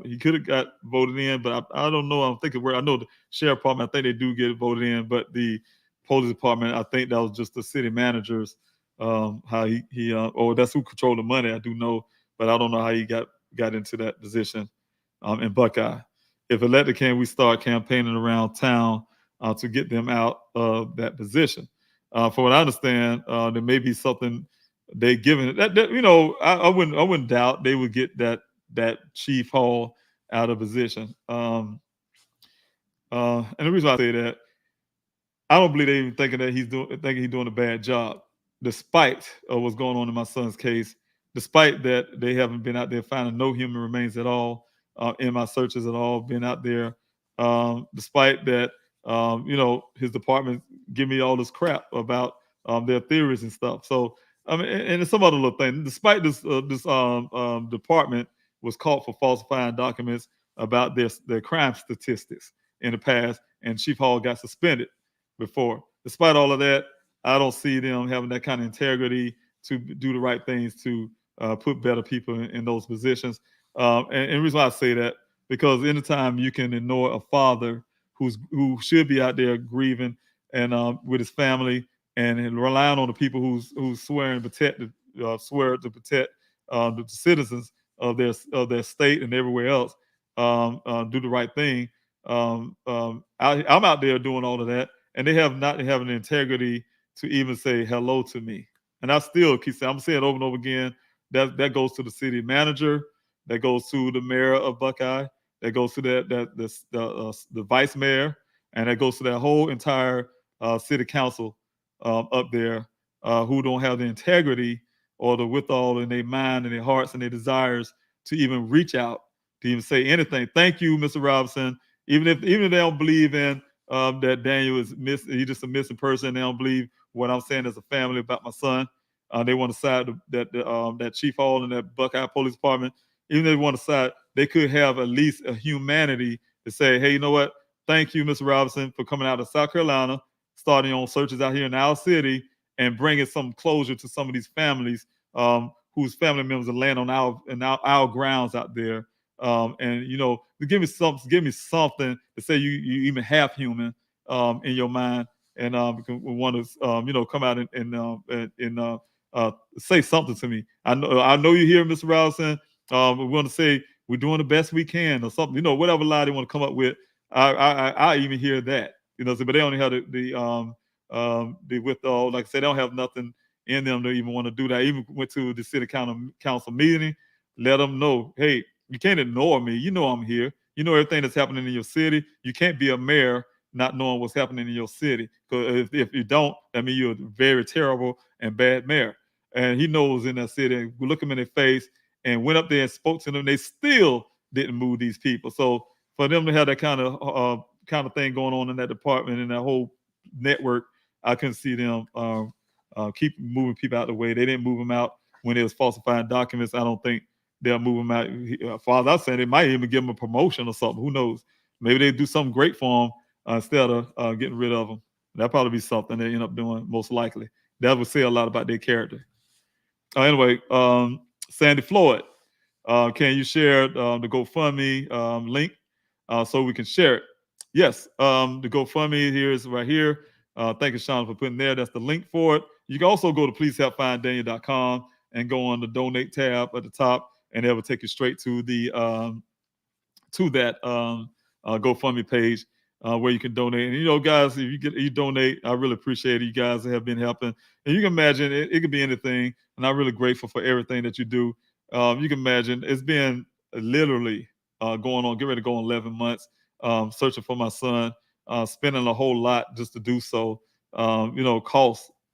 He could have got voted in, but I don't know. I'm thinking where I know the sheriff department. I think they do get voted in, but the police department, I think that was just the city managers. How he or that's who controlled the money. I do know, but I don't know how he got into that position in Buckeye. If elected, can we start campaigning around town to get them out of that position? From what I understand, there may be something they given that I wouldn't doubt they would get that Chief Hall out of position. And the reason I say that, I don't believe they even thinking he's doing a bad job, despite what's going on in my son's case. Despite that, they haven't been out there finding no human remains at all in my searches at all. Been out there, despite that, his department give me all this crap about their theories and stuff. So I mean, and some other little thing. Despite this department was caught for falsifying documents about their crime statistics in the past, and Chief Hall got suspended before. Despite all of that, I don't see them having that kind of integrity to do the right things to put better people in those positions. And the reason why I say that, because anytime you can ignore a father who should be out there grieving and with his family and relying on the people who swear to protect the citizens of their state and everywhere else, do the right thing. I'm out there doing all of that, and they have not having the integrity to even say hello to me. And I still keep saying, I'm saying it over and over again, that goes to the city manager, that goes to the mayor of Buckeye, that goes to the vice mayor, and that goes to that whole entire city council up there who don't have the integrity or the withal in their mind and their hearts and their desires to even reach out, to even say anything. Thank you, Mr. Robinson. Even if they don't believe in that Daniel is he's just a missing person, they don't believe what I'm saying as a family about my son. They want to side that Chief Hall and that Buckeye Police Department. Even if they want to side, they could have at least a humanity to say, hey, you know what? Thank you, Mr. Robinson, for coming out of South Carolina, starting on searches out here in our city, and bringing some closure to some of these families whose family members are laying on our grounds out there. And give me something to say you even half human in your mind, and we want to come out and say something to me. I know you're here, Mr. Robinson. We want to say we're doing the best we can, or something. Whatever lie they want to come up with. I even hear that. But they only have the withal. Like I said, they don't have nothing in them to even want to do that. I even went to the city council meeting, let them know, hey, you can't ignore me. You know I'm here. You know everything that's happening in your city. You can't be a mayor not knowing what's happening in your city. Because if you don't, that means you're a very terrible and bad mayor. And he knows in that city. We look them in their face and went up there and spoke to them. They still didn't move these people. So for them to have that kind of thing going on in that department and that whole network, I couldn't see them keep moving people out the way. They didn't move them out when they was falsifying documents. I don't think they'll move them out. As far as I'm saying, they might even give them a promotion or something. Who knows? Maybe they do something great for them instead of getting rid of them. That'll probably be something they end up doing, most likely. That would say a lot about their character. Anyway, Sandy Floyd, can you share the GoFundMe link so we can share it? Yes, the GoFundMe here is right here. Thank you, Sean, for putting there. That's the link for it. You can also go to pleasehelpfinddaniel.com and go on the donate tab at the top, and it will take you straight to the that GoFundMe page where you can donate. And guys, if you donate, I really appreciate it. You guys have been helping, and you can imagine it could be anything. And I'm really grateful for everything that you do. You can imagine it's been literally going on, get ready to go on 11 months, searching for my son, spending a whole lot just to do so.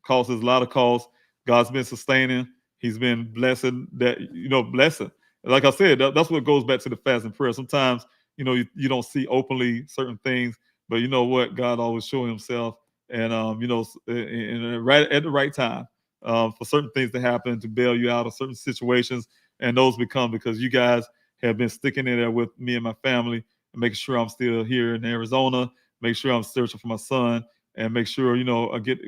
Cost is a lot of cost. God's been sustaining. He's been blessing blessing. Like I said, that's what goes back to the fast and prayer. Sometimes, you don't see openly certain things, but you know what? God always show himself, and right at the right time for certain things to happen, to bail you out of certain situations, and those become because you guys have been sticking in there with me and my family, and making sure I'm still here in Arizona, make sure I'm searching for my son, and make sure I get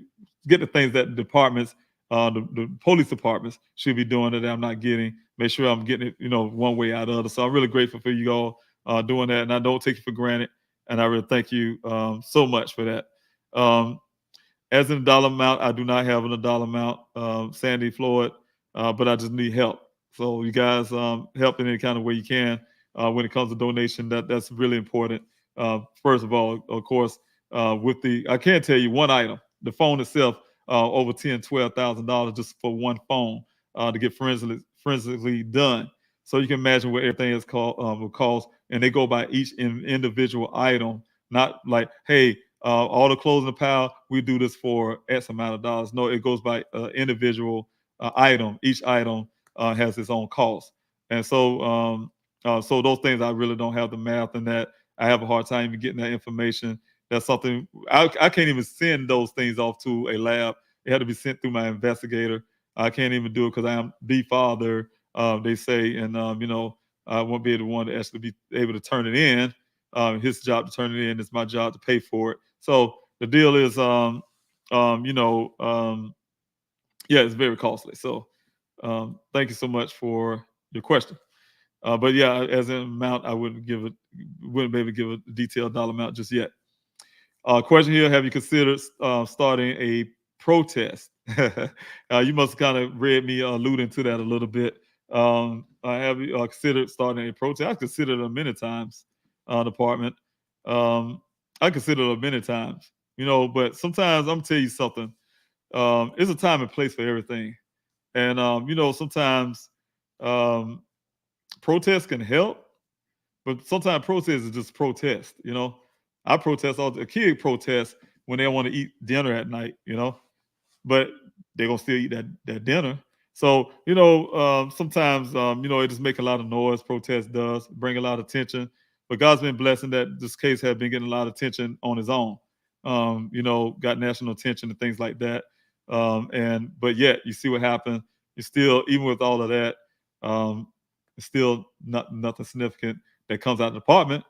the things that departments, the police departments should be doing that I'm not getting. Make sure I'm getting it, one way or the other. So I'm really grateful for you all doing that, and I don't take it for granted. And I really thank you so much for that. As in a dollar amount, I do not have a dollar amount, Sandy Floyd, but I just need help. So you guys help in any kind of way you can when it comes to donation. That's really important. First of all, of course, I can't tell you one item. The phone itself, over $10,000-$12,000 just for one phone to get forensically done. So you can imagine what everything is will cost, and they go by each individual item, not like, hey, all the clothes in the pile, we do this for X amount of dollars. No, it goes by individual item. Each item has its own cost, and so those things I really don't have the math, and that I have a hard time even getting that information. That's something I can't even send those things off to a lab. It had to be sent through my investigator. I can't even do it because I am the father, they say, and I won't be the one to actually be able to turn it in. His job to turn it in. It's my job to pay for it. So the deal is, it's very costly. So thank you so much for your question. But yeah, as an amount, I wouldn't be able to give a detailed dollar amount just yet. Question here: have you considered starting a protest? You must kind of read me alluding to that a little bit. Have you considered starting a protest? I've considered it many times, department. I considered it many times, but sometimes I'm gonna tell you something. It's a time and place for everything. And, sometimes protests can help, But sometimes protest is just protest, you know. I protest a kid protest when they want to eat dinner at night, you know, but they're gonna still eat that dinner. So, you know, sometimes you know, it just make a lot of noise, protest does, bring a lot of attention. But God's been blessing that this case has been getting a lot of attention on its own. You know, got national attention and things like that. And but yet you see what happened. You still, even with all of that, um, it's still nothing significant that comes out of the department.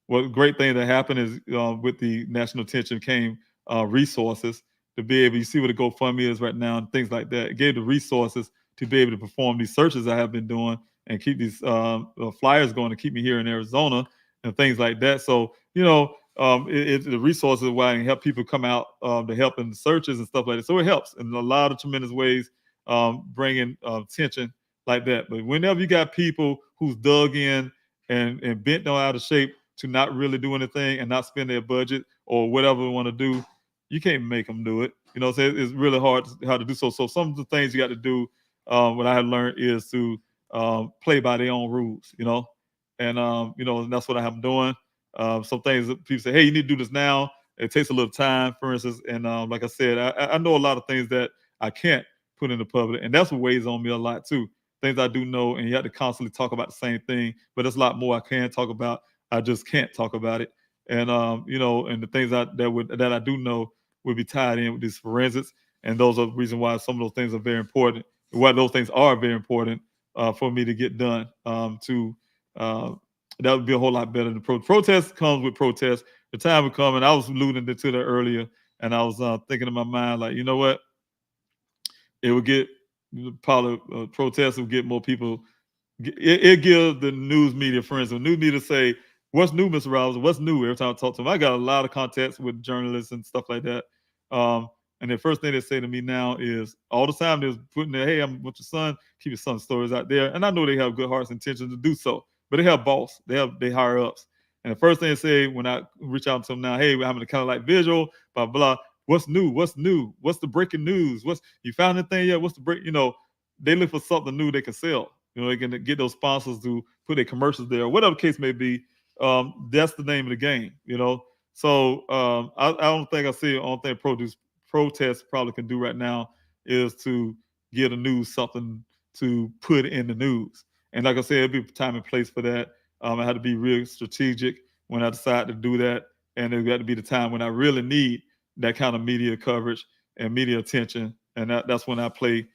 Well, great thing that happened is with the national attention came resources to be able, you see what a GoFundMe is right now and things like that. It gave the resources to be able to perform these searches I have been doing and keep these flyers going to keep me here in Arizona and things like that. So, you know, it's the resources why I can help people come out to help in the searches and stuff like that. So it helps in a lot of tremendous ways, bringing attention like that. But whenever you got people who's dug in and bent out of shape to not really do anything and not spend their budget or whatever they want to do, you can't make them do it. You know, so it's really hard how to do so. So some of the things you got to do, what I had learned is to play by their own rules, you know, and you know, and that's what I am doing. Some things that people say, hey, you need to do this now. It takes a little time, for instance, and like I said, I know a lot of things that I can't put in the public, and that's what weighs on me a lot too. Things I do know, and you have to constantly talk about the same thing, but there's a lot more I can talk about. I just can't talk about it, and you know, and the things that I do know will be tied in with these forensics, and those are the reason why some of those things are very important. Why those things are very important for me to get done. That would be a whole lot better than protest comes with protest. The time would come, and I was alluding to that earlier, and I was thinking in my mind, like, you know what? It would get probably protests would get more people. It gives the news media, for instance, news media say, "What's new, Mr. Robinson? What's new?" Every time I talk to them, I got a lot of contacts with journalists and stuff like that. And the first thing they say to me now is, all the time they're putting their, "Hey, I'm with your son. Keep your son's stories out there." And I know they have good hearts and intentions to do so, but they have boss, they higher ups. And the first thing they say when I reach out to them now, "Hey, we're having a kind of like visual, blah blah. What's new? What's new? What's the breaking news? What's you found anything yet? What's the break?" You know, they look for something new they can sell. You know, they can get those sponsors to put their commercials there, whatever the case may be. That's the name of the game, you know. So I don't think I see. I don't think protests probably can do right now is to give the news something to put in the news. And like I said, it'll be time and place for that. I had to be real strategic when I decide to do that, and it got to be the time when I really need that kind of media coverage and media attention, and that's when I play.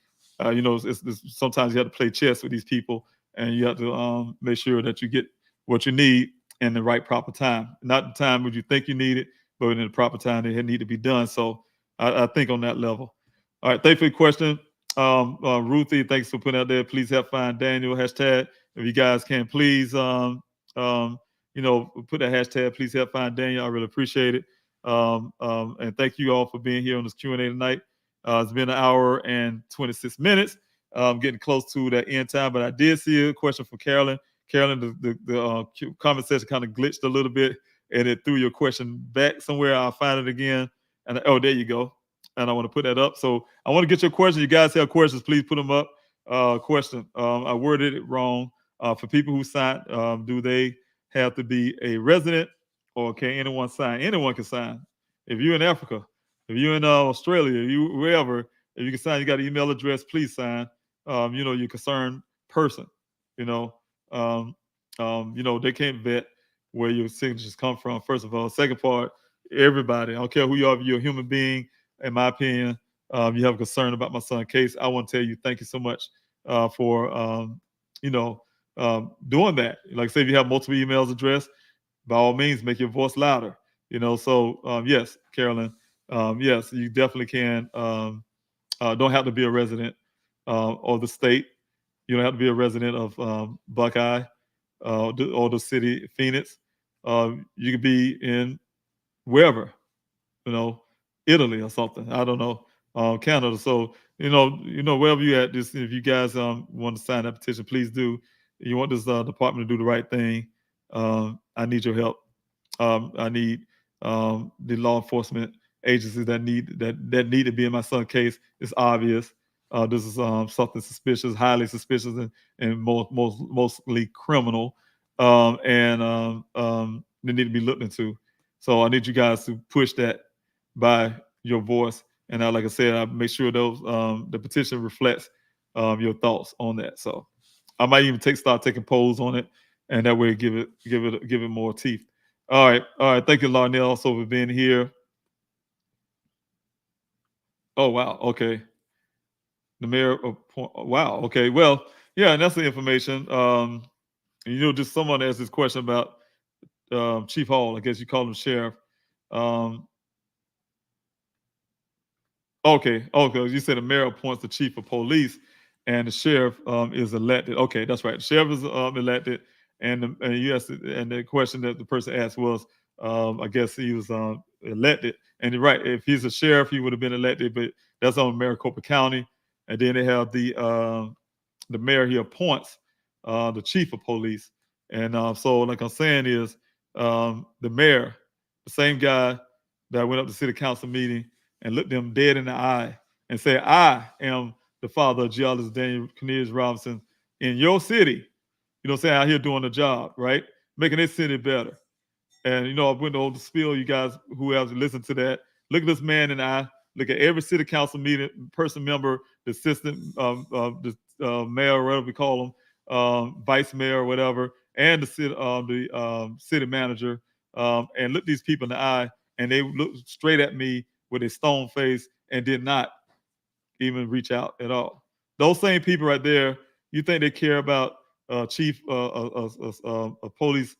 You know, sometimes you have to play chess with these people, and you have to make sure that you get what you need in the right proper time. Not the time when you think you need it, but in the proper time they need to be done. So I think on that level. All right, thanks for your question. Ruthie, thanks for putting out there. Please help find Daniel. Hashtag, if you guys can, please, you know, put that hashtag, please help find Daniel. I really appreciate it. And thank you all for being here on this Q&A tonight. It's been an hour and 26 minutes. Getting close to that end time, but I did see a question from Carolyn. Carolyn, the comment section kind of glitched a little bit, and it threw your question back somewhere. I'll find it again. And oh, there you go. And I want to put that up. So I want to get your question. You guys have questions, please put them up. Question. I worded it wrong. For people who sign, do they have to be a resident, or can anyone sign? Anyone can sign. If you're in Africa, if you're in Australia, you wherever, if you can sign, you got an email address, please sign. You know, your concerned person. You know, they can't vet where your signatures come from. First of all, second part, everybody. I don't care who you are. If you're a human being, in my opinion, you have a concern about my son's case. I want to tell you, thank you so much for doing that. Like I said, if you have multiple emails addressed, by all means, make your voice louder. You know, so yes, Carolyn, yes, you definitely can. Don't have to be a resident of the state. You don't have to be a resident of Buckeye or the city Phoenix. You could be in wherever, you know, Italy or something. I don't know, Canada. So wherever you at. Just if you guys want to sign that petition, please do. You want this department to do the right thing. I need your help. I need the law enforcement agencies that need to be in my son's case. It's obvious. This is something suspicious, highly suspicious, and mostly criminal. and they need to be looked into. So I need you guys to push that by your voice. And like I said, I make sure those the petition reflects your thoughts on that. So I might even start taking polls on it, and that way give it more teeth. All right. Thank you, Larnell, also for being here. Oh wow, okay. The mayor of wow, okay. Well, yeah, and that's the information. Just someone asked this question about Chief Hall. I guess you call him sheriff. Um, Okay. You said the mayor appoints the chief of police, and the sheriff is elected. Okay, that's right. The sheriff is elected, and the question that the person asked was, I guess he was elected. And you're right. If he's a sheriff, he would have been elected, but that's on Maricopa County. And then they have the mayor. He appoints the chief of police, and so like I'm saying is the mayor, the same guy that went up to city council meeting and look them dead in the eye and say, I am the father of geologist Daniel Robinson in your city, saying out here doing the job, right? Making this city better. And, I went over the spiel, you guys who have listened to that. Look at this man in the eye. Look at every city council meeting, person member, the assistant, the mayor, whatever we call them, vice mayor or whatever, and the city manager. And look these people in the eye, and they looked straight at me with a stone face and did not even reach out at all. Those same people right there, you think they care about chief, a police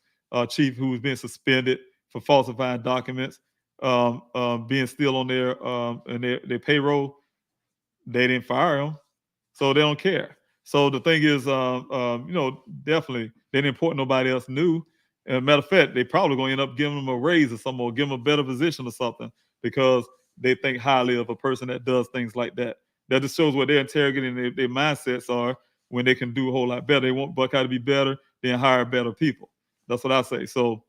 chief who's been suspended for falsifying documents, being still on their payroll? They didn't fire him, so they don't care. So the thing is, definitely they didn't report nobody else new. As a matter of fact, they probably gonna end up giving them a raise or something, or give them a better position or something, because they think highly of a person that does things like that. That just shows what they're interrogating their mindsets are when they can do a whole lot better. They want Buckeye to be better, then hire better people. That's what I say. So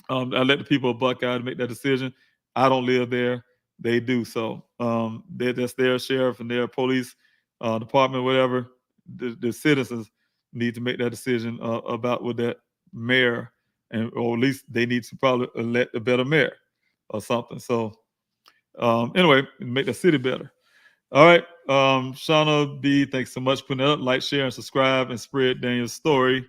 I let the people of Buckeye make that decision. I don't live there. They do. So that's their sheriff and their police department, whatever. The citizens need to make that decision about with that mayor, or at least they need to probably elect a better mayor or something. So anyway, make the city better. All right. Shauna B, thanks so much for putting it up. Like, share, and subscribe, and spread Daniel's story.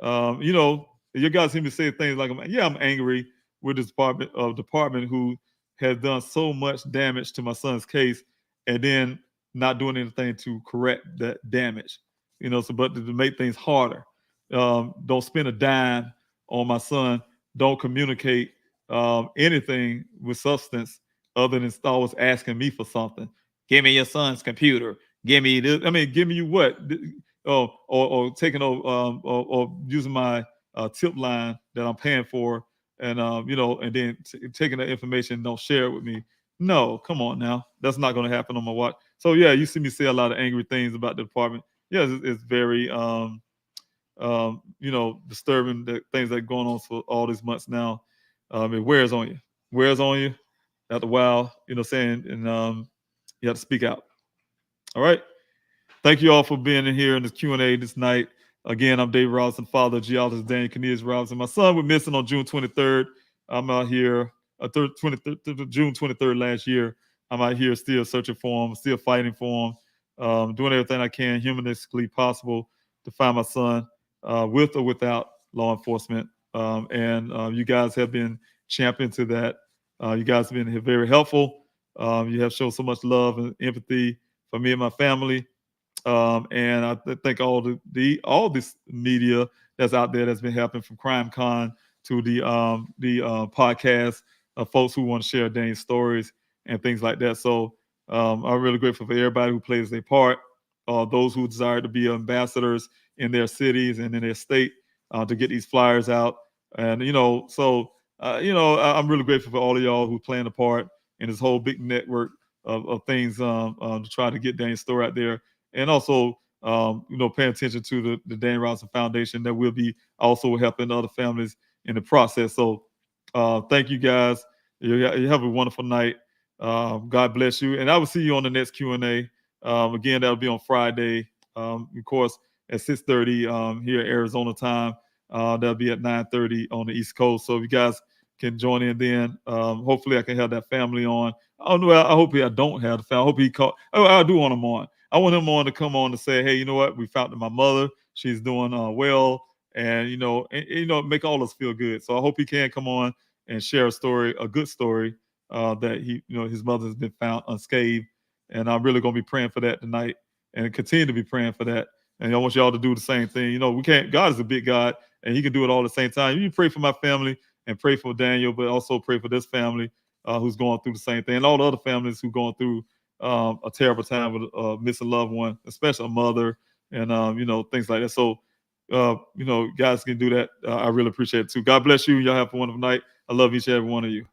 You guys hear me say things like, I'm angry with this department who has done so much damage to my son's case, and then not doing anything to correct that damage. But to make things harder. Don't spend a dime on my son. Don't communicate anything with substance other than always asking me for something. Give me your son's computer. Give me this. Give me you what? Or taking over or using my tip line that I'm paying for, and and then taking that information and don't share it with me. No, come on now. That's not going to happen on my watch. So yeah, you see me say a lot of angry things about the department. Yeah, it's very disturbing, the things that are going on for all these months now. It wears on you. Wears on you after a while, saying, and you have to speak out. All right. Thank you all for being in here in this Q&A this night. Again, I'm David Robinson, father of geologist Daniel Robinson. My son was missing on June 23rd. I'm out here, June 23rd last year. I'm out here still searching for him, still fighting for him, doing everything I can humanistically possible to find my son, with or without law enforcement. You guys have been champion to that. You guys have been very helpful. You have shown so much love and empathy for me and my family. And I think all this media that's out there that's been helping, from Crime Con to the podcast, folks who want to share Dane's stories and things like that. So I'm really grateful for everybody who plays their part, those who desire to be ambassadors in their cities and in their state to get these flyers out. And I'm really grateful for all of y'all who playing a part in this whole big network of things to try to get Dane's story out there. And also, paying attention to the Dan Robinson Foundation that will be also helping other families in the process. So thank you guys. You have a wonderful night. God bless you. And I will see you on the next Q&A. Again, that'll be on Friday, of course, at 6:30 here Arizona time. That'll be at 9:30 on the East Coast. So if you guys can join in then, hopefully I can have that family on. Oh no, I hope I don't have the family. I hope he called. Oh, I do want him on. I want him on to come on to say, hey, you know what? We found my mother. She's doing well, and make all us feel good. So I hope he can come on and share a story, a good story, that his mother has been found unscathed. And I'm really gonna be praying for that tonight, and continue to be praying for that. And I want y'all to do the same thing. We can't. God is a big God, and He can do it all at the same time. You pray for my family and pray for Daniel, but also pray for this family who's going through the same thing, and all the other families who are going through a terrible time with a missing loved one, especially a mother, and things like that. So, guys can do that. I really appreciate it too. God bless you. Y'all have a wonderful night. I love each and every one of you.